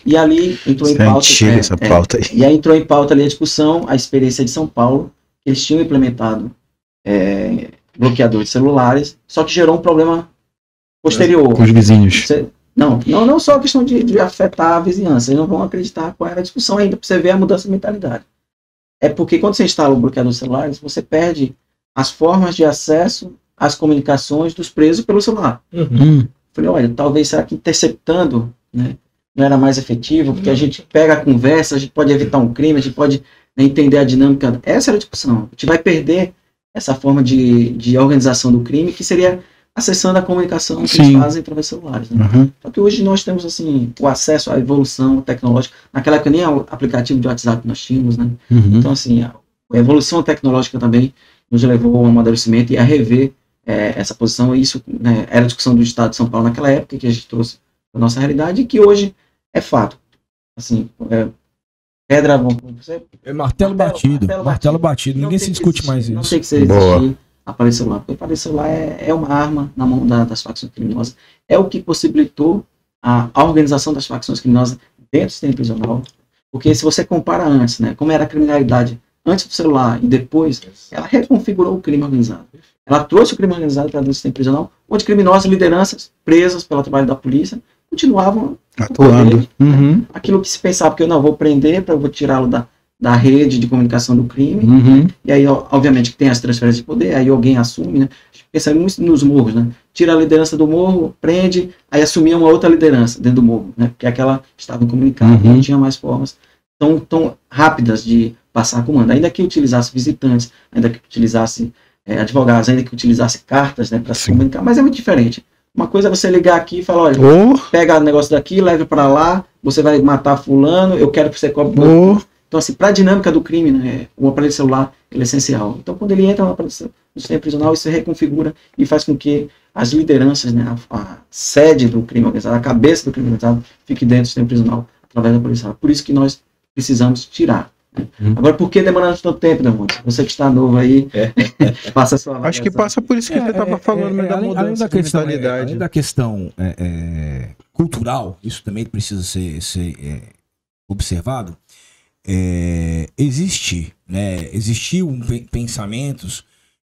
E ali entrou em pauta. Essa pauta aí. E aí entrou em pauta ali a discussão, a experiência de São Paulo, que eles tinham implementado bloqueadores de celulares, só que gerou um problema posterior. Com os vizinhos. Não só a questão de afetar a vizinhança, eles não vão acreditar qual era a discussão ainda, para você ver a mudança de mentalidade. É porque quando você instala o bloqueador de celulares, você perde as formas de acesso às comunicações dos presos pelo celular. Falei, olha, talvez será que interceptando, né, não era mais efetivo, porque a gente pega a conversa, a gente pode evitar um crime, a gente pode, né, entender a dinâmica. Essa era a discussão. A gente vai perder essa forma de organização do crime, que seria acessando a comunicação que eles fazem através de celulares. Né? Só que hoje nós temos assim, o acesso à evolução tecnológica. Naquela época nem o aplicativo de WhatsApp nós tínhamos. Né? Então, assim, a evolução tecnológica também nos levou ao amadurecimento e a rever essa posição. Isso, né, era a discussão do Estado de São Paulo naquela época, que a gente trouxe para a nossa realidade e que hoje é fato. Assim, pedra... martelo batido. Ninguém se discute mais isso. Não tem que ser existir aparelho celular, porque o aparelho celular é uma arma na mão das facções criminosas, é o que possibilitou a organização das facções criminosas dentro do sistema prisional, porque se você compara antes, né, como era a criminalidade antes do celular e depois, ela reconfigurou o crime organizado. Ela trouxe o crime organizado para dentro do sistema prisional, onde criminosos, lideranças presas pelo trabalho da polícia, continuavam atuando. Né? Aquilo que se pensava, porque eu não vou prender, eu vou tirá-lo da rede de comunicação do crime, e aí, obviamente, que tem as transferências de poder, aí alguém assume, né? Pensando muito nos morros, né? Tira a liderança do morro, prende, aí assumia uma outra liderança dentro do morro, né? Porque aquela estava incomunicável, não tinha mais formas tão rápidas de passar comando, ainda que utilizasse visitantes, ainda que utilizasse advogados, ainda que utilizasse cartas, né, para se comunicar, mas é muito diferente. Uma coisa é você ligar aqui e falar, olha, pega o negócio daqui, leve para lá, você vai matar fulano, eu quero que você cobre. Então, assim, para a dinâmica do crime, né, o aparelho celular ele é essencial. Então, quando ele entra no sistema prisional, isso se reconfigura e faz com que as lideranças, né, a sede do crime organizado, a cabeça do crime organizado, fique dentro do sistema prisional através da polícia. Por isso que nós precisamos tirar. Agora, por que demorando tanto tempo, Demonte? Você que está novo aí, passa a sua avaliação. Acho que passa por isso que você estava falando, da mudança de mentalidade. Além da questão cultural, isso também precisa ser observado. Existiu pensamentos,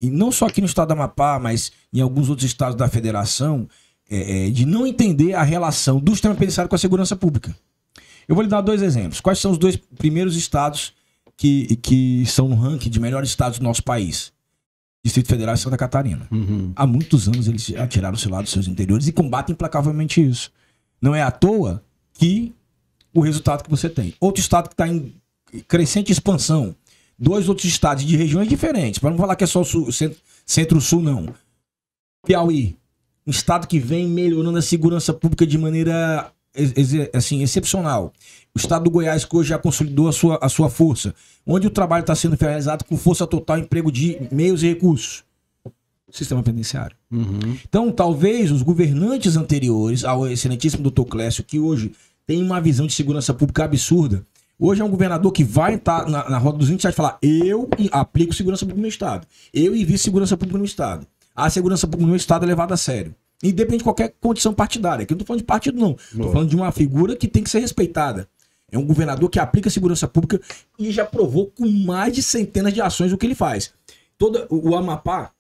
e não só aqui no estado do Amapá, mas em alguns outros estados da federação, de não entender a relação do sistema penitenciário com a segurança pública. Eu vou lhe dar 2 exemplos. Quais são os 2 primeiros estados que são no ranking de melhores estados do nosso país? Distrito Federal e Santa Catarina. Há muitos anos eles atiraram o celular dos seus interiores e combatem implacavelmente isso. Não é à toa que o resultado que você tem. Outro estado que está em crescente expansão. 2 outros estados de regiões diferentes. Para não falar que é só o Centro-Sul, não. Piauí. um estado que vem melhorando a segurança pública de maneira assim, excepcional. O estado do Goiás, que hoje já consolidou a sua força, onde o trabalho está sendo realizado com força total, emprego de meios e recursos. Sistema penitenciário. Então, talvez os governantes anteriores ao excelentíssimo Dr. Clécio, que hoje tem uma visão de segurança pública absurda, hoje é um governador que vai estar na roda dos 27 e falar: eu aplico segurança pública no meu estado, eu invisto segurança pública no estado. A segurança pública no meu estado é levada a sério. Independente de qualquer condição partidária. Aqui eu não estou falando de partido, não. Estou falando de uma figura que tem que ser respeitada. É um governador que aplica segurança pública e já provou com mais de centenas de ações o que ele faz. O Amapá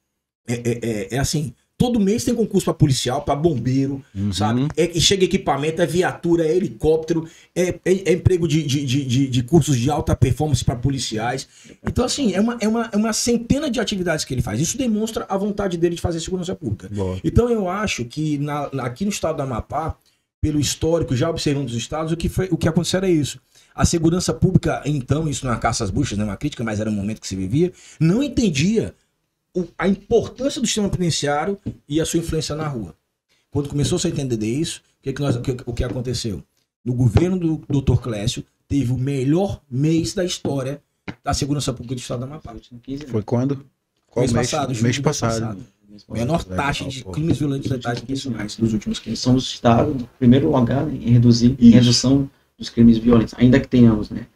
é assim, todo mês tem concurso para policial, para bombeiro, sabe? Chega equipamento, é viatura, é helicóptero, é emprego de cursos de alta performance para policiais. Então, assim, é uma centena de atividades que ele faz. Isso demonstra a vontade dele de fazer segurança pública. Boa. Então, eu acho que aqui no estado do Amapá, pelo histórico, já observando os estados, o que aconteceu era isso. A segurança pública, então, isso não é uma caça às buchas, não é uma crítica, mas era um momento que se vivia, não entendia a importância do sistema penitenciário e a sua influência na rua. Quando começou a entender isso, o que aconteceu? No governo do Dr. Clécio, teve o melhor mês da história da segurança pública do estado do Amapá. Foi quando? Qual mês? Mês passado. Menor taxa de crimes violentos letais intencionais dos últimos 15 anos. Somos o estado, em primeiro lugar, né, em redução dos crimes violentos. Ainda que tenhamos, né,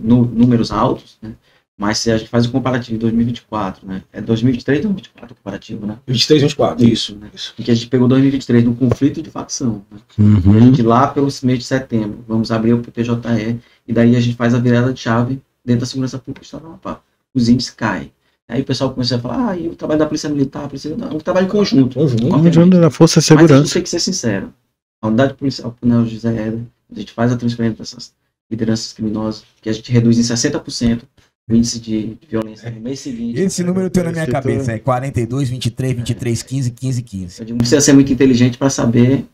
números altos, né, mas se a gente faz o comparativo de 2024, né, é 2023 ou 2024 o comparativo, né? 23 e 24. Isso, né? Em que a gente pegou 2023 no conflito de facção. Né? E a gente lá pelo mês de setembro, vamos abrir o PJE, e daí a gente faz a virada de chave dentro da segurança pública do estado do Amapá. Os índices caem. Aí o pessoal começou a falar, e o trabalho da Polícia Militar, é um trabalho conjunto. Conjunto da Força de Segurança. Mas a gente tem que ser sincero. A unidade policial, o José Éder, a gente faz a transferência dessas lideranças criminosas, que a gente reduz em 60% o índice de violência no mês seguinte. Esse número eu tenho na minha cabeça, é 42, 23, 23, 15, 15, 15. Eu digo, precisa ser muito inteligente para saber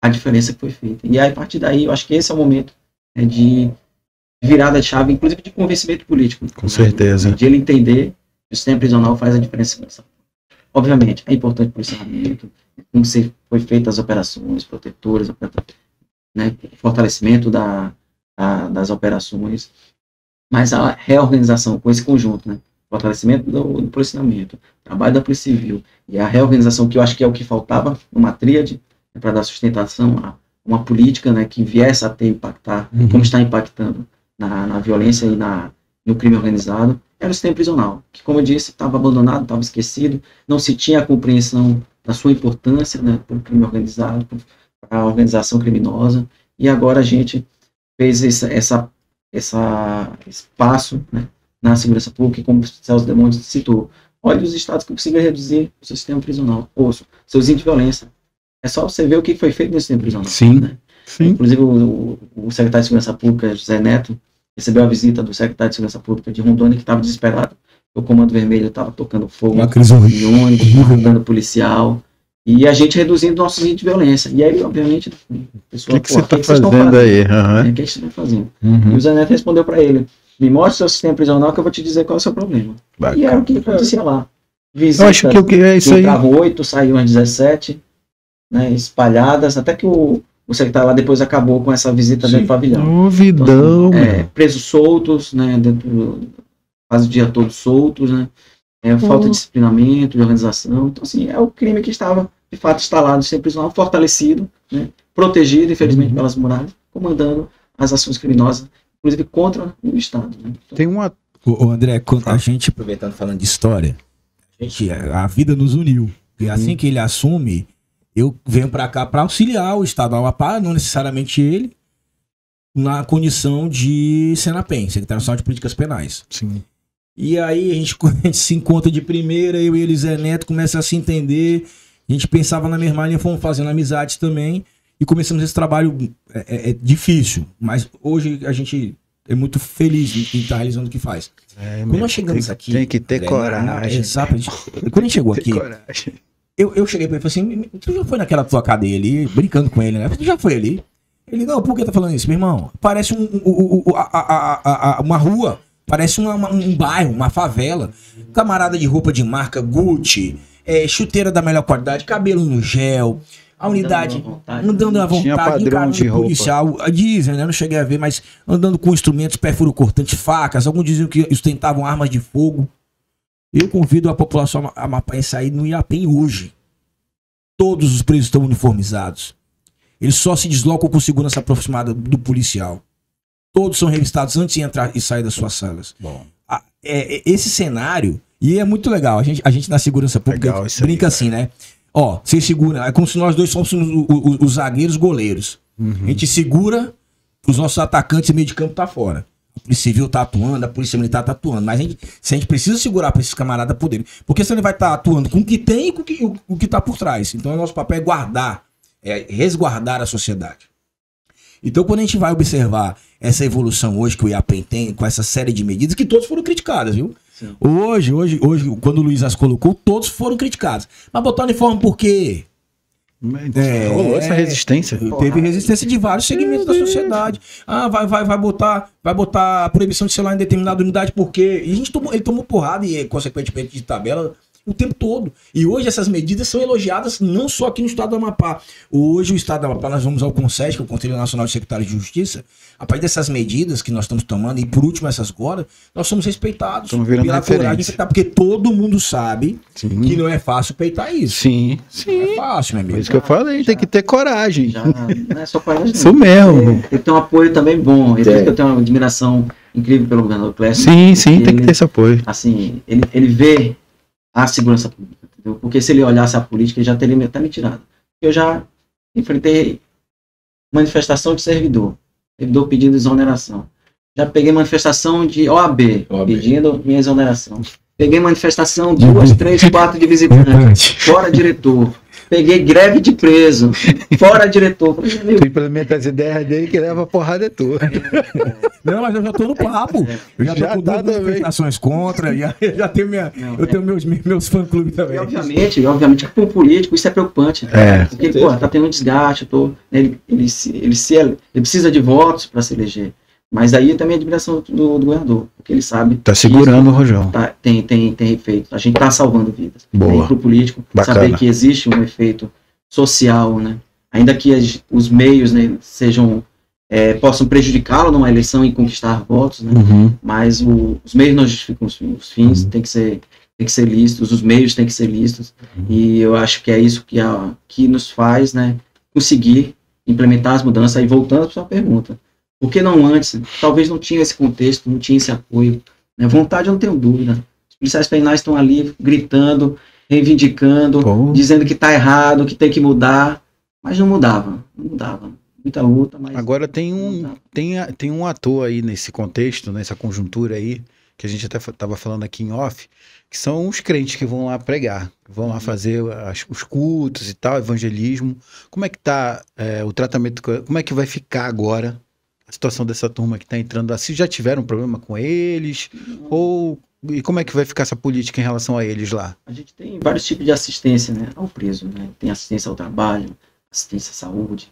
a diferença que foi feita. E aí, a partir daí, eu acho que esse é o momento de virada de chave, inclusive de convencimento político. Com certeza. De ele entender que o sistema prisional faz a diferença. Obviamente, é importante o policiamento, como foi feitas as operações protetoras, né, fortalecimento das operações, mas a reorganização com esse conjunto, né, fortalecimento do policiamento, trabalho da Polícia Civil e a reorganização, que eu acho que é o que faltava numa tríade, né, para dar sustentação a uma política, né, que viesse a impactar, como está impactando na violência e no crime organizado, era o sistema prisional, que, como eu disse, estava abandonado, estava esquecido, não se tinha a compreensão da sua importância, né, para o crime organizado, para a organização criminosa, e agora a gente fez esse passo, né, na segurança pública, como o Celso Demonte citou. Olha os estados que conseguiram reduzir o seu sistema prisional, seus índices de violência. É só você ver o que foi feito nesse sistema prisional. Sim, né? sim. Inclusive, o secretário de Segurança Pública, José Neto, recebeu a visita do secretário de Segurança Pública de Rondônia, que estava desesperado. O Comando Vermelho estava tocando fogo em ônibus, matando policial. E a gente reduzindo nossos índices de violência. E aí, obviamente, a pessoa, o que você está fazendo aí? O que a gente está fazendo? E o Zé Neto respondeu para ele: me mostre o seu sistema prisional que eu vou te dizer qual é o seu problema. Bacana. E era o que acontecia lá. Visitas, eu acho que é isso aí. Entravam 8, saíam às 17, né, espalhadas, até que o secretário lá depois acabou com essa visita dentro do pavilhão. Novidão. Então, presos soltos, né, quase o dia todo soltos, né, falta de disciplinamento, de organização. Então, assim, é o crime que estava, de fato, instalado, sempre prisional, fortalecido, né, protegido, infelizmente, pelas muralhas, comandando as ações criminosas, inclusive contra o Estado. Né? Então, tem uma... O André, a gente, aproveitando falando de história, a vida nos uniu. E assim que ele assume, eu venho para cá para auxiliar o Estado do Amapá, não necessariamente ele, na condição de Senapen, Secretário Nacional de Políticas Penais. Sim. E aí a gente se encontra de primeira, eu e ele, Zé Neto, começa a se entender, a gente pensava na mesma linha, fomos fazendo amizades também, e começamos esse trabalho difícil, mas hoje a gente é muito feliz em estar realizando o que faz. Quando nós chegamos aqui... Tem que ter coragem. Exatamente. Quando a gente chegou aqui... Eu cheguei pra ele e falei assim, tu já foi naquela tua cadeia ali, brincando com ele, né? Tu já foi ali? Ele, não, por que tá falando isso? Meu irmão, parece uma rua, parece um bairro, uma favela. Camarada de roupa de marca Gucci, chuteira da melhor qualidade, cabelo no gel, a unidade andando à vontade, Tinha padrão de roupa. policial, dizem, né? Não cheguei a ver, mas andando com instrumentos perfuro cortantes, facas, alguns diziam que ostentavam armas de fogo. Eu convido a população amapaense a ir no IAPEM hoje. Todos os presos estão uniformizados. Eles só se deslocam com segurança aproximada do policial. Todos são revistados antes de entrar e sair das suas salas. Bom. Esse cenário, e é muito legal, a gente na segurança pública Legal isso brinca aí, assim, né? Ó, você segura, é como se nós dois fôssemos os zagueiros goleiros. A gente segura, os nossos atacantes e meio de campo tá fora. A Polícia Civil tá atuando, a Polícia Militar tá atuando. Mas se a gente precisa segurar para esses camaradas poderem. Porque senão ele vai estar atuando com o que tem e com o que tá por trás. Então o nosso papel é guardar, resguardar a sociedade. Então quando a gente vai observar essa evolução hoje que o IAPEM tem, com essa série de medidas, que todas foram criticadas, viu? Sim. Hoje, quando o Luiz as colocou, todos foram criticados. Mas botar uniforme por quê? Rolou essa resistência. Teve resistência de vários segmentos da sociedade. Vai botar a proibição de celular em determinada unidade por quê? E ele tomou porrada e, consequentemente, de tabela o tempo todo. E hoje essas medidas são elogiadas não só aqui no estado do Amapá. Hoje o estado do Amapá, nós vamos ao CONSES, que é o Conselho Nacional de Secretários de Justiça. A partir dessas medidas que nós estamos tomando, e por último essas agora, nós somos respeitados pela coragem, porque todo mundo sabe que não é fácil peitar isso. Sim. Não é fácil, meu amigo. Por isso que eu falei, tem que ter coragem. Não é só coragem. Isso mesmo. Ele tem um apoio também bom. Eu tenho uma admiração incrível pelo governador Clécio. Sim, tem que ter esse apoio. Assim, ele vê a segurança pública, entendeu? Porque se ele olhasse a política, ele já teria até me tirado. Eu já enfrentei manifestação de servidor pedindo exoneração. Já peguei manifestação de OAB. Pedindo minha exoneração. Peguei manifestação 2, 3, 4 de visitante, fora diretor. Peguei greve de preso, fora diretor. Tu implementa as ideias dele que leva a porrada é tua. Não, mas eu já tô no papo. Eu já tô com duas manifestações contra, já tenho eu tenho meus fã-clubes também. E obviamente que para um político isso é preocupante. Porque ele, tá tendo um desgaste, ele precisa de votos para se eleger. Mas aí também a admiração do governador, porque ele sabe... Tá segurando o rojão. Tem efeito. A gente tá salvando vidas. Boa. Para o político, bacana. Saber que existe um efeito social, né? Ainda que os meios, né, possam prejudicá-lo numa eleição e conquistar votos, né? Mas os meios não justificam os fins, tem que ser lícitos, os meios têm que ser lícitos. E eu acho que é isso que nos faz, né, conseguir implementar as mudanças. Aí voltando para a sua pergunta. Por que não antes? Talvez não tinha esse contexto, não tinha esse apoio. Né? Vontade eu não tenho dúvida. Os policiais penais estão ali gritando, reivindicando, dizendo que está errado, que tem que mudar. Mas não mudava. Muita luta, mas... Agora tem um ator aí nesse contexto, nessa conjuntura aí, que a gente até estava falando aqui em off, que são os crentes que vão lá pregar, vão lá fazer os cultos e tal, evangelismo. Como é que está o tratamento, como é que vai ficar agora a situação dessa turma que está entrando assim? Já tiveram problema com eles? E como é que vai ficar essa política em relação a eles lá? A gente tem vários tipos de assistência, né, ao preso, né? Tem assistência ao trabalho, assistência à saúde,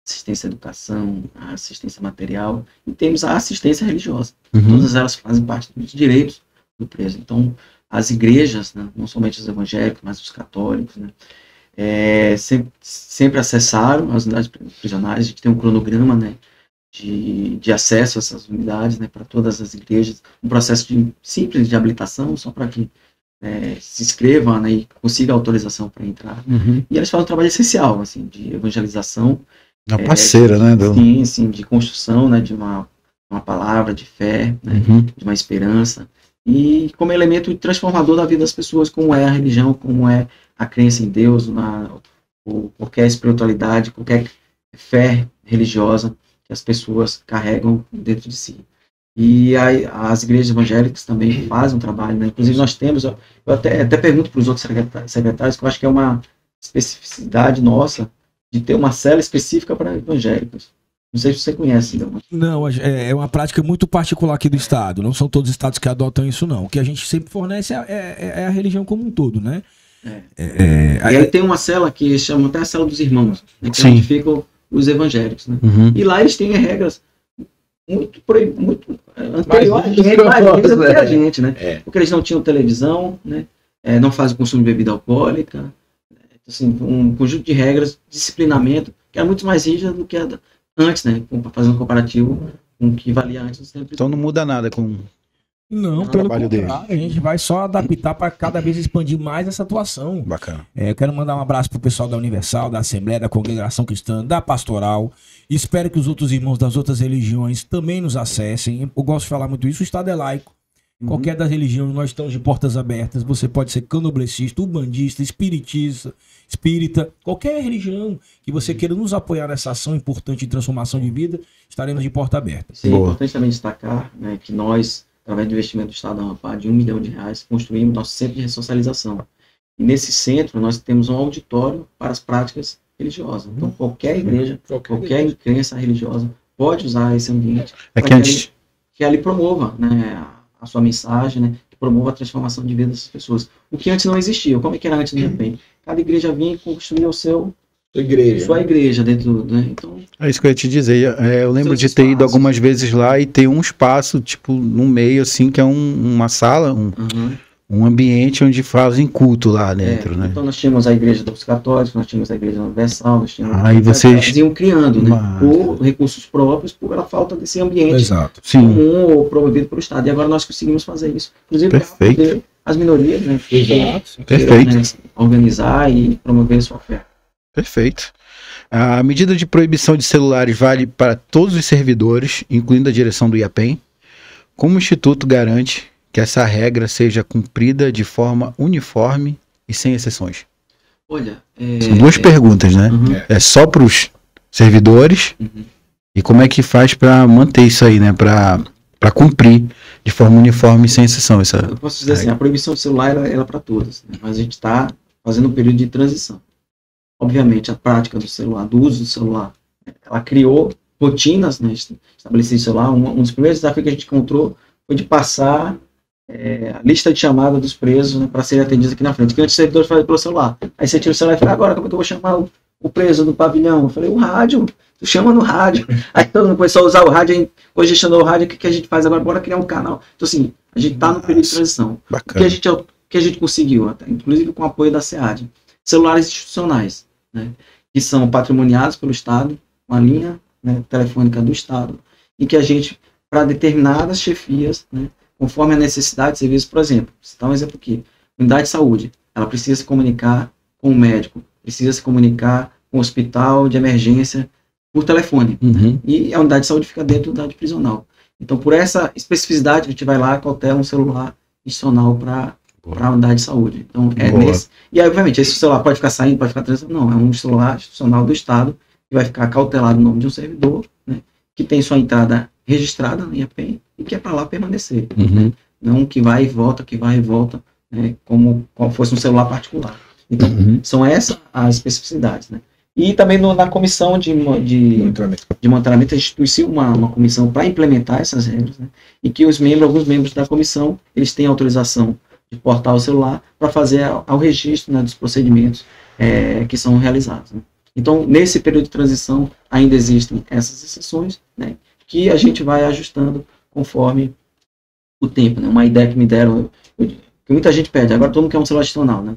assistência à educação, a assistência material, e temos a assistência religiosa. Todas elas fazem parte dos direitos do preso. Então, as igrejas, né, não somente os evangélicos, mas os católicos, né, sempre acessaram as unidades prisionais. A gente tem um cronograma, né, de acesso a essas unidades, né, para todas as igrejas, um processo simples de habilitação, só para que se inscrevam, né, e consiga autorização para entrar. E eles fazem um trabalho essencial, assim, de evangelização. Uma parceira, né? Sim, de construção, né, de uma palavra de fé, né, de uma esperança, e como elemento transformador da vida das pessoas, como é a religião, como é a crença em Deus, ou qualquer espiritualidade, qualquer fé religiosa que as pessoas carregam dentro de si. E as igrejas evangélicas também fazem um trabalho, né? Inclusive nós temos, eu até pergunto para os outros secretários, que eu acho que é uma especificidade nossa, de ter uma cela específica para evangélicos. Não sei se você conhece. Não, é uma prática muito particular aqui do estado. Não são todos os estados que adotam isso, não. O que a gente sempre fornece é a religião como um todo, né? E aí tem uma cela que chama até a cela dos irmãos, né, que é onde ficam os evangélicos, né? E lá eles têm regras muito anteriores a gente, né? Porque eles não tinham televisão, né? não fazem consumo de bebida alcoólica, assim, um conjunto de regras, disciplinamento, que era muito mais rígida do que a antes, né? Fazendo um comparativo com o que valia antes. Então não muda nada com Não, pelo contrário, a gente vai só adaptar para cada vez expandir mais essa atuação. Bacana. Eu quero mandar um abraço pro pessoal da Universal, da Assembleia, da Congregação Cristã, da Pastoral. Espero que os outros irmãos das outras religiões também nos acessem. Eu gosto de falar muito isso, o Estado é laico. Qualquer das religiões, nós estamos de portas abertas. Você pode ser candomblessista, umbandista, espiritista, espírita, qualquer religião que você queira nos apoiar nessa ação importante de transformação de vida, estaremos de porta aberta. Sim, é importante também destacar, né, que nós, através do investimento do Estado da Amapá de R$1 milhão, construímos nosso centro de ressocialização. E nesse centro nós temos um auditório para as práticas religiosas. Então qualquer igreja, qualquer crença religiosa pode usar esse ambiente que ali promova, né, a sua mensagem, né, que promova a transformação de vida dessas pessoas. O que antes não existia. Como é que era antes do IAPEN? Cada igreja vinha e construía sua igreja dentro, né? Então, é isso que eu ia te dizer. Eu lembro de ter ido algumas vezes lá e ter um espaço, tipo, no meio, assim, que é uma sala, um ambiente onde fazem culto lá dentro, né? Então nós tínhamos a igreja dos católicos, nós tínhamos a igreja universal, nós tínhamos... Aí vocês iam criando, né? Por recursos próprios, por a falta desse ambiente. Exato. Comum ou promovido pelo Estado. E agora nós conseguimos fazer isso. Inclusive, para poder as minorias, né? Perfeito. Né, organizar e promover a sua fé. Perfeito. A medida de proibição de celulares vale para todos os servidores, incluindo a direção do IAPEN. Como o Instituto garante que essa regra seja cumprida de forma uniforme e sem exceções? Olha, são duas perguntas, né? É só para os servidores e como é que faz para manter isso aí, né? Para cumprir de forma uniforme e sem exceção essa eu posso dizer assim, a proibição do celular ela para todas, né? Mas a gente está fazendo um período de transição. Obviamente, a prática do celular, do uso do celular, ela criou rotinas, né, estabelecidas no celular. Um dos primeiros desafios que a gente encontrou foi de passar a lista de chamada dos presos, né, para serem atendidos aqui na frente. Que antes os servidores faziam pelo celular. Aí você tira o celular e fala, agora como é que eu vou chamar o preso do pavilhão? Eu falei, o rádio, tu chama no rádio. Aí todo mundo começou a usar o rádio, congestionou o rádio, o que a gente faz agora? Bora criar um canal. Então assim, a gente está no período de transição. Bacana. O que a gente conseguiu, até, inclusive com o apoio da SEAD, celulares institucionais, né, que são patrimoniados pelo Estado, uma linha, né, telefônica do Estado, e que a gente, para determinadas chefias, né, conforme a necessidade de serviço, por exemplo, vou citar um exemplo aqui, unidade de saúde, ela precisa se comunicar com o médico, precisa se comunicar com o hospital de emergência por telefone, né, e a unidade de saúde fica dentro da unidade prisional. Então, por essa especificidade, a gente vai lá e cautela um celular institucional para a unidade de saúde. Então, nesse. E aí, obviamente, esse celular pode ficar saindo, pode ficar transitando. Não, é um celular institucional do Estado que vai ficar cautelado no nome de um servidor, né, que tem sua entrada registrada na IAPEN e que é para lá permanecer. Né? Não que vai e volta, né, como fosse um celular particular. Então, são essas as especificidades. Né? E também na comissão de monitoramento, a gente instituiu uma comissão para implementar essas regras, né, e que alguns membros da comissão, eles têm autorização de portar o celular para fazer ao registro, né, dos procedimentos que são realizados. Né. Então, nesse período de transição, ainda existem essas exceções, né, que a gente vai ajustando conforme o tempo. Né. Uma ideia que me deram, que muita gente pede, agora todo mundo quer um celular institucional, né.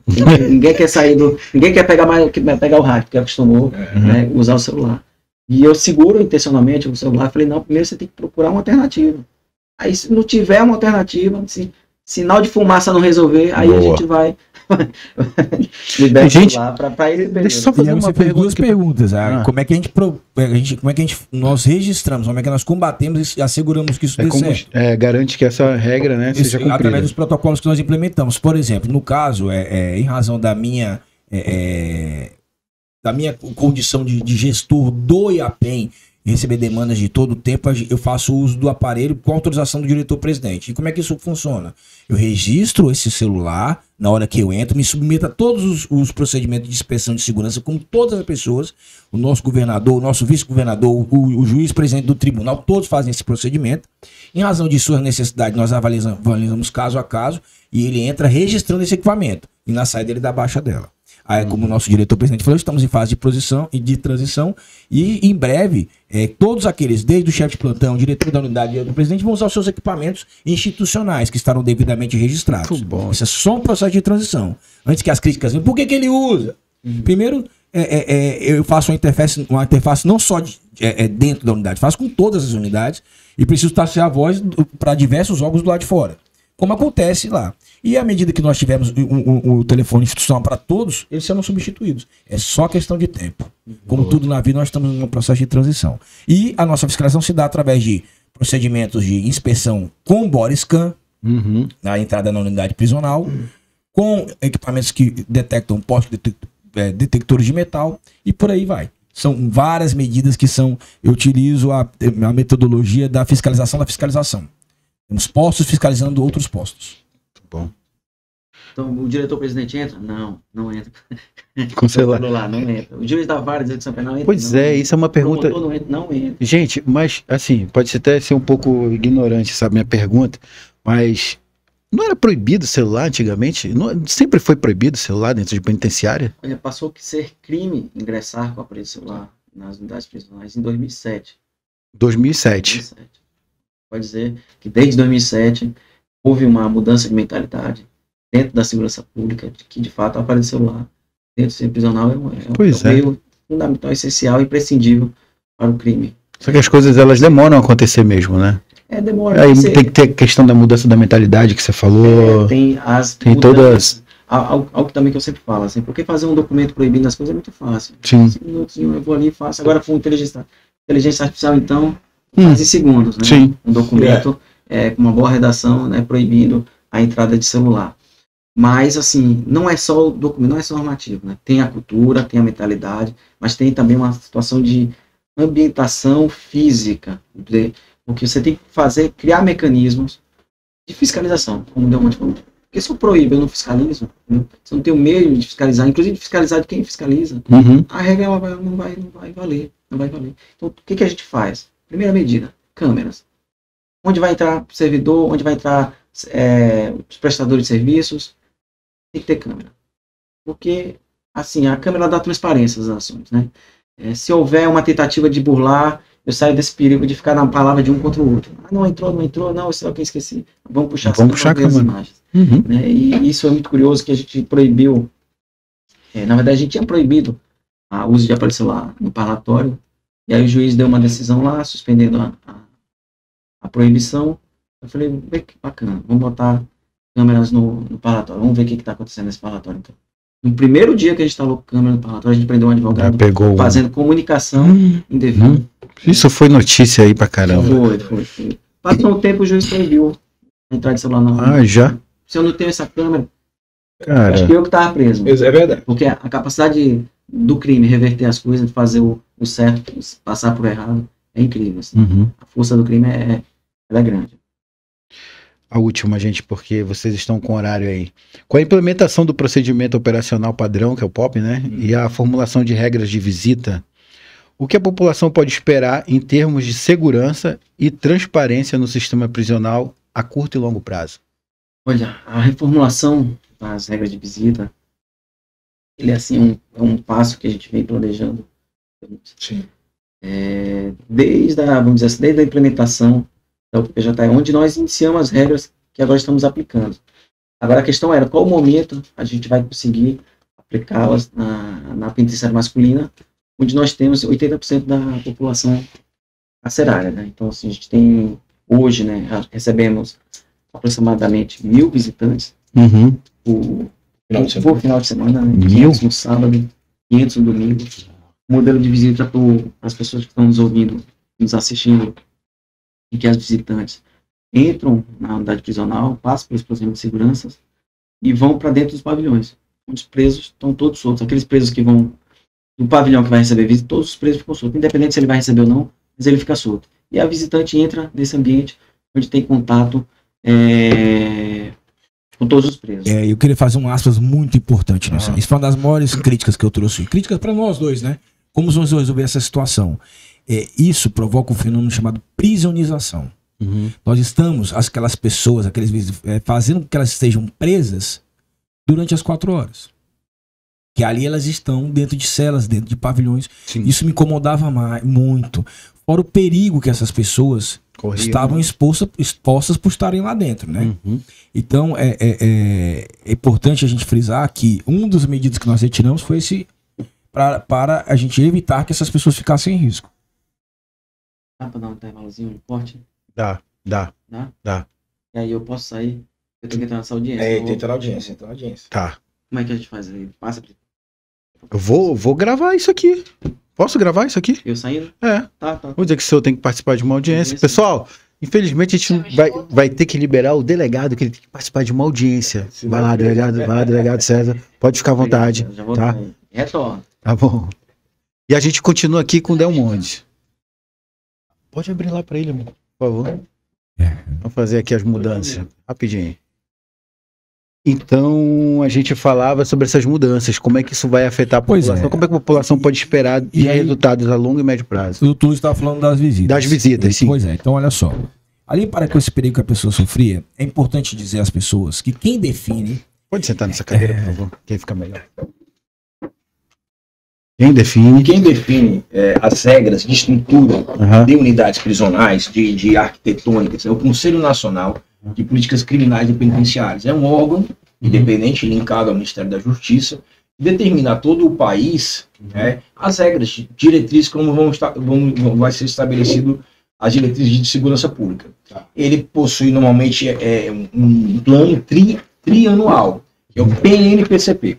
Ninguém quer sair ninguém quer pegar o rádio, porque acostumou, né, usar o celular. E eu seguro intencionalmente o celular, falei, não, primeiro você tem que procurar uma alternativa. Aí, se não tiver uma alternativa, assim, sinal de fumaça não resolver, aí a gente vai liberar para esse período. Deixa eu só fazer uma pergunta. Duas perguntas. Como é que nós registramos, como é que nós combatemos e asseguramos que isso dê certo? Garante que essa regra, né, seja cumprida. Através dos protocolos que nós implementamos. Por exemplo, no caso, em razão da minha condição de gestor do IAPEN, receber demandas de todo o tempo, eu faço uso do aparelho com autorização do diretor-presidente. E como é que isso funciona? Eu registro esse celular na hora que eu entro, me submeto a todos os procedimentos de inspeção de segurança, com todas as pessoas, o nosso governador, o nosso vice-governador, o juiz-presidente do tribunal, todos fazem esse procedimento. Em razão de suas necessidades, nós avaliamos caso a caso, e ele entra registrando esse equipamento, e na saída ele dá baixa dela. Aí, como o nosso diretor-presidente falou, estamos em fase de transição e em breve, todos aqueles, desde o chefe de plantão, o diretor da unidade e o presidente, vão usar os seus equipamentos institucionais que estarão devidamente registrados. Muito bom. Isso é só um processo de transição. Antes que as críticas venham, por que ele usa? Primeiro, eu faço uma interface não só dentro da unidade, faço com todas as unidades e preciso trazer a voz para diversos órgãos do lado de fora, como acontece lá. E à medida que nós tivermos o telefone institucional para todos, eles serão substituídos. É só questão de tempo. Como tudo na vida, nós estamos em um processo de transição. E a nossa fiscalização se dá através de procedimentos de inspeção com body scan, na entrada na unidade prisional, com equipamentos que detectam detectores de metal e por aí vai. São várias medidas que eu utilizo a metodologia da fiscalização. Temos postos fiscalizando outros postos. Bom. Então, o diretor-presidente entra? Não entra. Com o celular. Não entra. O juiz da vara de execução penal entra? Pois é, isso é uma pergunta... Não entra. Gente, mas assim, pode até ser um pouco ignorante essa minha pergunta, mas não era proibido o celular antigamente? Sempre foi proibido o celular dentro de penitenciária? Olha, passou a ser crime ingressar com aparelho celular nas unidades prisionais em 2007. 2007. Pode dizer que desde 2007 houve uma mudança de mentalidade dentro da segurança pública, de que de fato o aparelho celular dentro do sistema prisional é um meio fundamental, essencial e imprescindível para o crime. Só que as coisas elas demoram a acontecer mesmo, né? Demora. Aí tem que ter a questão da mudança da mentalidade que você falou. Tem todas. Algo também que eu sempre falo, assim, porque fazer um documento proibindo as coisas é muito fácil. Sim. 5 minutos eu vou ali e faço. Agora com inteligência artificial, então, faz em segundos, né? Sim. Um documento com uma boa redação, né, proibindo a entrada de celular. Mas, assim, não é só o documento, não é só normativo, né? Tem a cultura, tem a mentalidade, mas tem também uma situação de ambientação física, porque você tem que criar mecanismos de fiscalização, como o Delmonte falou. Porque se eu proíbo, eu não fiscalizo, né? Se eu não tenho meio de fiscalizar, inclusive de fiscalizar de quem fiscaliza, a regra não vai valer. Então, o que a gente faz? Primeira medida, câmeras. Onde vai entrar o servidor, onde vai entrar os prestadores de serviços, tem que ter câmera. Porque, assim, a câmera dá transparência às ações, né? Se houver uma tentativa de burlar, eu saio desse perigo de ficar na palavra de um contra o outro. Não entrou, não, sei lá quem esqueci. Vamos puxar a câmera. As imagens. Né? E isso é muito curioso, que a gente proibiu, na verdade a gente tinha proibido o uso de aparelho celular no parlatório, e aí o juiz deu uma decisão lá, suspendendo a proibição. Eu falei, que bacana, vamos botar câmeras no parlatório, vamos ver o que está acontecendo nesse parlatório. Então, no primeiro dia que a gente instalou câmera no parlatório, a gente prendeu um advogado fazendo comunicação indevida. Isso foi notícia aí pra caramba. Foi. Passou um tempo, o juiz proibiu a entrada de celular na Ah, já? Se eu não tenho essa câmera, Cara, acho que eu que estava preso. É verdade. Porque a capacidade do crime reverter as coisas, de fazer o certo, passar por errado, é incrível. Assim. A força do crime ela é grande. A última, gente, porque vocês estão com horário aí. Com a implementação do procedimento operacional padrão, que é o POP, né? E a formulação de regras de visita, o que a população pode esperar em termos de segurança e transparência no sistema prisional a curto e longo prazo? Olha, a reformulação das regras de visita, ele assim, é um passo que a gente vem planejando. Sim. Desde a implementação da UPPJ, onde nós iniciamos as regras que agora estamos aplicando. Agora a questão era, qual momento a gente vai conseguir aplicá-las na penitenciária masculina, onde nós temos 80% da população carcerária, né? Então, assim, a gente tem, hoje, né, recebemos aproximadamente 1.000 visitantes por final de semana, né? 500 no sábado, 500 no domingo. O modelo de visita para as pessoas que estão nos ouvindo, nos assistindo, em que as visitantes entram na unidade prisional, passam pelos procedimentos de segurança e vão para dentro dos pavilhões, onde os presos estão todos soltos. Aqueles presos que vão no pavilhão que vai receber visita, todos os presos ficam soltos, independente se ele vai receber ou não, mas ele fica solto. E a visitante entra nesse ambiente onde tem contato com todos os presos. Eu queria fazer um aspas muito importante nisso. Isso foi uma das maiores críticas que eu trouxe. Críticas para nós dois, né? Como vamos resolver essa situação? Isso provoca um fenômeno chamado prisionização. Nós estamos, aquelas pessoas, fazendo com que elas estejam presas durante as 4 horas. Que ali elas estão dentro de celas, dentro de pavilhões. Sim. Isso me incomodava muito. Fora o perigo que essas pessoas estavam expostas por estarem lá dentro, né? Uhum. Então, é importante a gente frisar que uma das medidas que nós retiramos foi esse para a gente evitar que essas pessoas ficassem em risco. Dá pra dar um intervalozinho de corte? Dá. Dá? Dá. E aí eu posso sair? Eu tenho que entrar nessa audiência. entra na audiência. Tá. Como é que a gente faz aí? Passa pra Eu vou gravar isso aqui. Posso gravar isso aqui? eu saindo? É. Tá. Vou dizer que o senhor tem que participar de uma audiência. Pessoal, infelizmente a gente não vai ter que liberar o delegado, que ele tem que participar de uma audiência. Vai lá, delegado César. Pode ficar à vontade. Já vou Tá? sair. Retorno. Tá bom. E a gente continua aqui com o Del Monte. Pode abrir lá pra ele, amor, por favor. Vamos fazer aqui as mudanças. Rapidinho. Então, a gente falava sobre essas mudanças, como é que isso vai afetar a Pois população, é. como é que a população pode esperar de E aí- resultados a longo e médio prazo. O Túlio estava falando das visitas. Das visitas, sim. Pois é, então olha só. Ali para com esse perigo que a pessoa sofria, é importante dizer às pessoas que quem define Pode sentar nessa cadeira, por favor, que aí fica melhor. Quem define? Quem define as regras de estrutura Aham. de unidades prisionais, de arquitetônicas, é o Conselho Nacional de Políticas Criminais e Penitenciárias. É um órgão independente linkado ao Ministério da Justiça, que determina a todo o país as regras, diretrizes, como vai ser estabelecido as diretrizes de segurança pública. Ele possui normalmente um plano trianual, que é o PNPCP.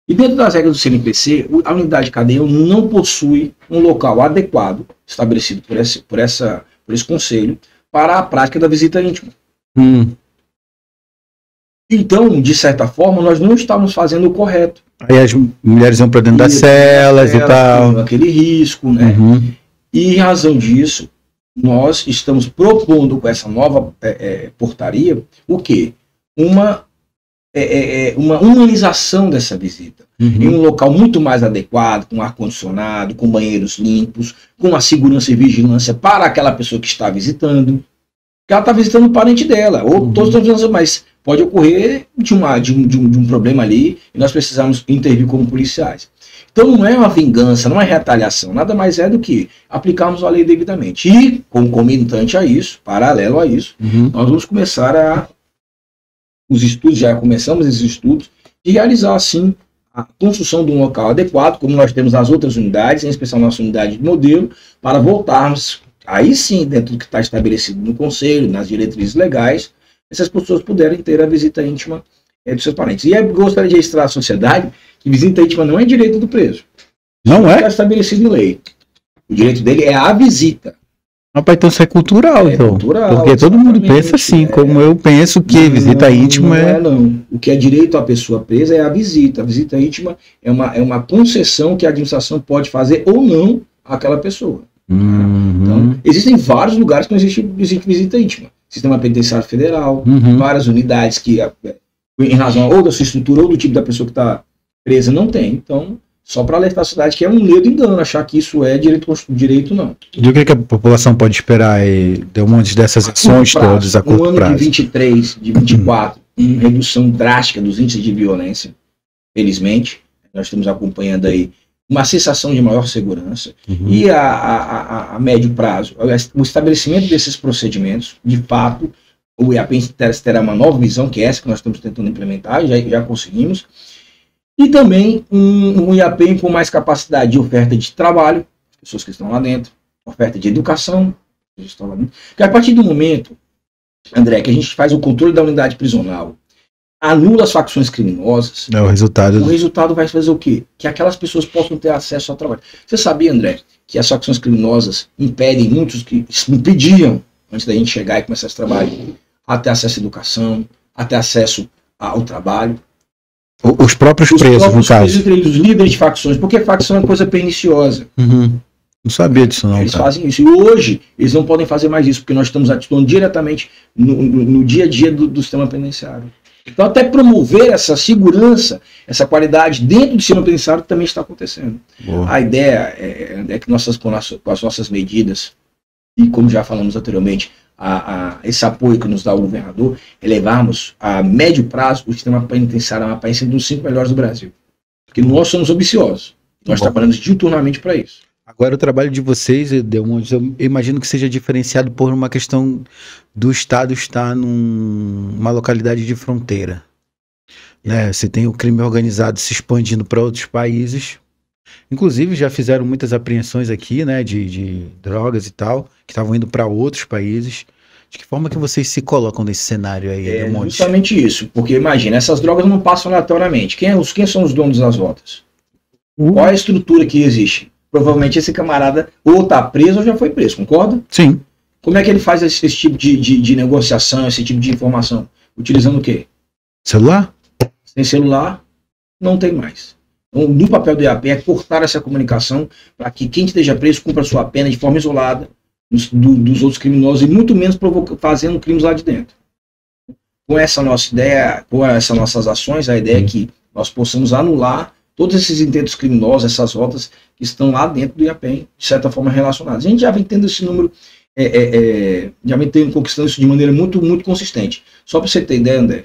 E dentro das regras do CNPC, a unidade de cadeia não possui um local adequado, estabelecido por esse conselho, para a prática da visita íntima. Então, de certa forma, nós não estávamos fazendo o correto. Aí as mulheres iam pra dentro das celas e tal. Aquele risco, né? Uhum. E em razão disso, nós estamos propondo com essa nova portaria o quê? Uma humanização dessa visita. Em um local muito mais adequado, com ar-condicionado, com banheiros limpos, com a segurança e vigilância para aquela pessoa que está visitando. Porque ela está visitando o parente dela, ou todos estão visitando, mas pode ocorrer de um problema ali e nós precisamos intervir como policiais. Então não é uma vingança, não é retaliação, nada mais é do que aplicarmos a lei devidamente. E, concomitante a isso, paralelo a isso, nós vamos começar os estudos, já começamos esses estudos, de realizar, assim, a construção de um local adequado, como nós temos nas outras unidades, em especial nossa unidade de modelo, para voltarmos, aí sim, dentro do que está estabelecido no conselho, nas diretrizes legais, essas pessoas puderem ter a visita íntima dos seus parentes. E eu gostaria de registrar à sociedade que visita íntima não é direito do preso. Não é? Está estabelecido em lei. O direito dele é a visita. Rapaz, então isso é cultural, então. Cultural, Porque todo mundo exatamente. pensa assim, como eu penso que visita íntima é... Não. O que é direito à pessoa presa é a visita. A visita íntima é uma concessão que a administração pode fazer ou não àquela pessoa. Então, existem vários lugares que não existe visita íntima. Sistema Penitenciário Federal, várias unidades que, em razão ou da sua estrutura ou do tipo da pessoa que está presa, não tem. Então, só para alertar a sociedade que é um medo engano, achar que isso é direito não. E o que a população pode esperar aí? Deu um monte dessas ações todas a curto prazo. prazo. No ano de 23, de 24, redução drástica dos índices de violência, felizmente. Nós estamos acompanhando aí uma sensação de maior segurança. E a médio prazo, o estabelecimento desses procedimentos, de fato, o IAPEN terá uma nova visão, que é essa que nós estamos tentando implementar, já conseguimos. E também um IAPEN com mais capacidade de oferta de trabalho, pessoas que estão lá dentro, oferta de educação, que estão lá dentro. Porque a partir do momento, André, que a gente faz o controle da unidade prisional, anula as facções criminosas, É o resultado. vai fazer o quê? Que aquelas pessoas possam ter acesso ao trabalho. Você sabia, André, que as facções criminosas impedem muitos que impediam, antes da gente chegar e começar esse trabalho, a ter acesso à educação, a ter acesso ao trabalho. Os próprios presos, no caso. Os líderes de facções, porque facção é coisa perniciosa. Não sabia disso não, Eles cara. fazem isso. E hoje, eles não podem fazer mais isso, porque nós estamos atuando diretamente no dia a dia do sistema penitenciário. Então, até promover essa segurança, essa qualidade dentro do sistema penitenciário também está acontecendo. Boa. A ideia é que com as nossas medidas, e como já falamos anteriormente, esse apoio que nos dá o governador, é levarmos a médio prazo o sistema penitenciário a uma aparência dos 5 melhores do Brasil. Porque nós somos ambiciosos. Nós trabalhamos diuturnamente para isso. Agora, o trabalho de vocês, Edelmonte, eu imagino que seja diferenciado por uma questão do Estado estar numa localidade de fronteira. Né? Você tem o crime organizado se expandindo para outros países. Inclusive, já fizeram muitas apreensões aqui, né, de drogas e tal, que estavam indo para outros países. De que forma que vocês se colocam nesse cenário aí, Edelmonte? Justamente isso. Porque, imagina, essas drogas não passam aleatoriamente. Quem são os donos das rotas? Qual é a estrutura que existe? Provavelmente esse camarada ou tá preso ou já foi preso, concorda? Sim. Como é que ele faz esse tipo de negociação, esse tipo de informação? Utilizando o quê? Celular? Sem celular, não tem mais. Então, no papel do IAP é cortar essa comunicação para que quem esteja preso cumpra sua pena de forma isolada dos outros criminosos e muito menos fazendo crimes lá de dentro. Com essa nossa ideia, com essas nossas ações, a ideia é que nós possamos anular todos esses intentos criminosos, essas rotas que estão lá dentro do IAPEM, de certa forma relacionadas. A gente já vem tendo esse número, já vem conquistando isso de maneira muito, muito consistente. Só para você ter ideia, André,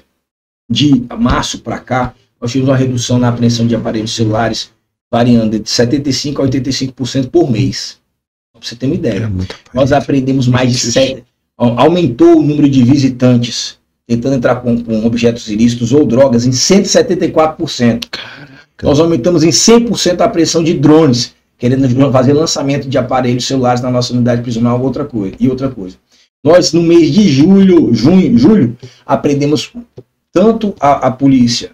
de março para cá, nós tivemos uma redução na apreensão de aparelhos celulares variando de 75% a 85% por mês. Para você ter uma ideia. Nós apreendemos mais de 7%, aumentou o número de visitantes tentando entrar com objetos ilícitos ou drogas em 174%. Nós aumentamos em 100% a apreensão de drones, querendo fazer lançamento de aparelhos celulares na nossa unidade prisional outra coisa. Nós, no mês de julho, apreendemos tanto a polícia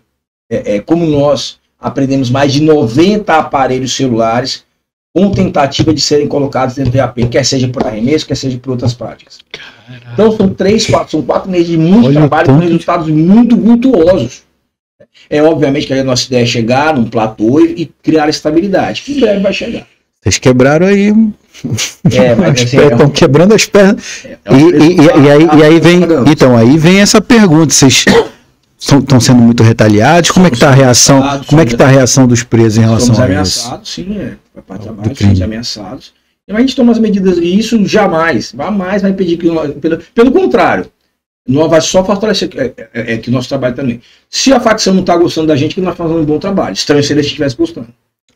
como nós, apreendemos mais de 90 aparelhos celulares com tentativa de serem colocados dentro do IAP, quer seja por arremesso, quer seja por outras práticas. Caraca. Então são 4 meses de muito trabalho com resultados muito virtuosos. Obviamente que a nossa ideia é chegar num platô e criar estabilidade, que em breve vai chegar. Vocês quebraram aí. Mas assim, estão quebrando as pernas. E aí vem. Então, aí vem essa pergunta. Vocês estão sendo muito retaliados? Como é que está a reação? Como é que está a reação dos presos em relação a isso? Somos ameaçados, sim, a parte da base, somos ameaçados. E a gente toma as medidas, e isso jamais vai impedir que pelo contrário. Não vai só fortalecer que o nosso trabalho também. Se a facção não está gostando da gente, que nós fazemos um bom trabalho. Estranho seria se estivesse gostando.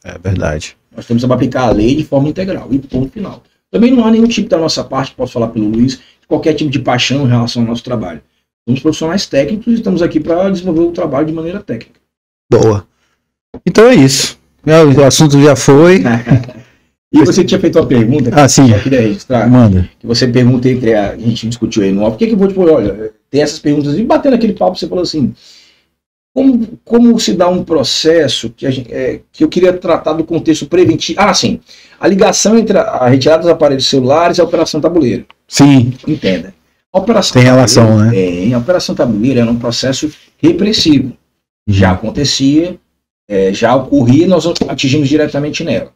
É verdade. Nós temos que aplicar a lei de forma integral. E ponto final. Também não há nenhum tipo da nossa parte, posso falar pelo Luiz, qualquer tipo de paixão em relação ao nosso trabalho. Somos profissionais técnicos e estamos aqui para desenvolver o trabalho de maneira técnica. Boa. Então é isso. O assunto já foi. E você tinha feito uma pergunta que sim. Eu queria registrar. Manda. Que você pergunta a gente discutiu aí no off. Por que eu vou te falar? Olha, tem essas perguntas e batendo aquele papo, você falou assim: como se dá um processo que eu queria tratar do contexto preventivo? Sim. A ligação entre a retirada dos aparelhos celulares e a Operação Tabuleiro. Sim. Entenda. A Operação tem relação, né? A Operação Tabuleiro era um processo repressivo. Já acontecia, já ocorria, nós atingimos diretamente nela.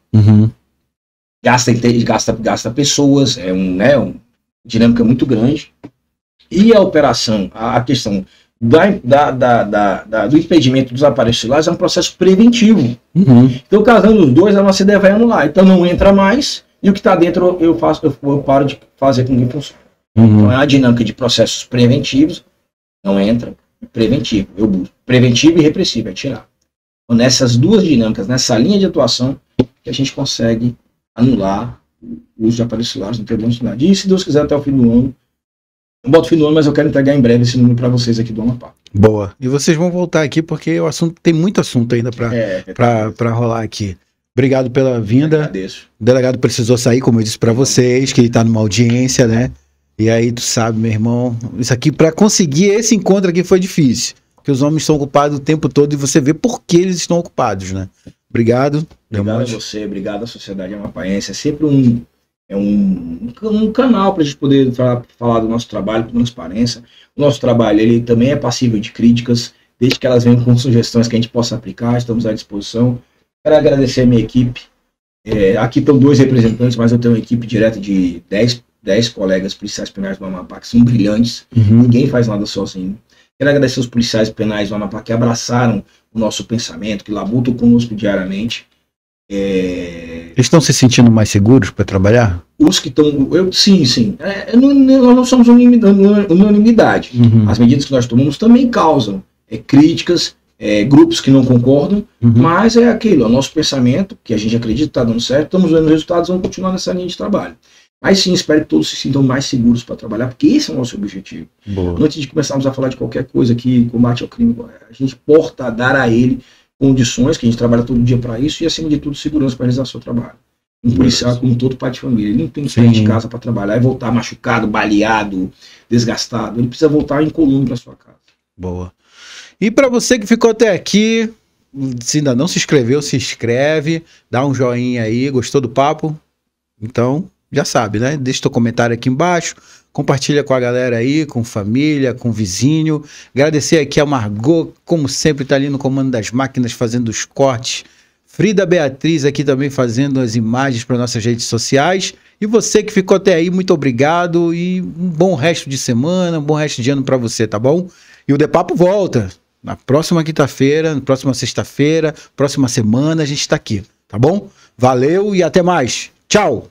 Gasta pessoas, uma dinâmica muito grande. E a operação, a questão do impedimento dos aparelhos celulares é um processo preventivo. Então, casando os dois, a nossa ideia vai anular. Então, não entra mais, e o que está dentro eu paro de fazer com que funcione. Então, é a dinâmica de processos preventivos, não entra, preventivo. Eu busco preventivo e repressivo, é tirar. Então, nessas duas dinâmicas, nessa linha de atuação, que a gente consegue anular o uso de aparelhos celulares no terreno da cidade. E se Deus quiser, até o fim do ano, eu boto o fim do ano, mas eu quero entregar em breve esse número para vocês aqui do Amapá. Boa. E vocês vão voltar aqui porque o assunto tem muito assunto ainda para rolar aqui. Obrigado pela vinda. Agradeço. O delegado precisou sair, como eu disse para vocês, que ele está numa audiência, né? E aí tu sabe, meu irmão, isso aqui para conseguir esse encontro aqui foi difícil, porque os homens estão ocupados o tempo todo e você vê por que eles estão ocupados, né? Obrigado. Obrigado a você, obrigado à sociedade amapaense. É sempre um canal para a gente poder falar do nosso trabalho com transparência. O nosso trabalho ele também é passível de críticas, desde que elas venham com sugestões que a gente possa aplicar, estamos à disposição. Quero agradecer a minha equipe. Aqui estão 2 representantes, mas eu tenho uma equipe direta de 10 colegas policiais penais do Amapá, que são brilhantes. Ninguém faz nada sozinho. Quero agradecer os policiais penais do Amapá que abraçaram o nosso pensamento, que labutam conosco diariamente. Eles estão se sentindo mais seguros para trabalhar? Os que estão... Sim. Nós não somos unanimidade. As medidas que nós tomamos também causam críticas grupos que não concordam, mas é aquilo, é o nosso pensamento, que a gente acredita que está dando certo, estamos vendo os resultados, vamos continuar nessa linha de trabalho. Mas sim, espero que todos se sintam mais seguros para trabalhar, porque esse é o nosso objetivo. Boa. Antes de começarmos a falar de qualquer coisa que combate ao crime, a gente porta a dar a ele condições, que a gente trabalha todo dia para isso, e acima de tudo, segurança para realizar o seu trabalho. Um policial, como todo pai de família, ele não tem que sair de casa para trabalhar e voltar machucado, baleado, desgastado. Ele precisa voltar incolume para sua casa. Boa. E para você que ficou até aqui, se ainda não se inscreveu, se inscreve, dá um joinha aí, gostou do papo? Então, já sabe, né? Deixa teu comentário aqui embaixo, compartilha com a galera aí, com família, com vizinho. Agradecer aqui a Margot, como sempre, tá ali no comando das máquinas, fazendo os cortes. Frida Beatriz aqui também fazendo as imagens para nossas redes sociais. E você que ficou até aí, muito obrigado e um bom resto de semana, um bom resto de ano para você, tá bom? E o The Papo volta na próxima quinta-feira, na próxima sexta-feira, próxima semana a gente tá aqui, tá bom? Valeu e até mais. Tchau!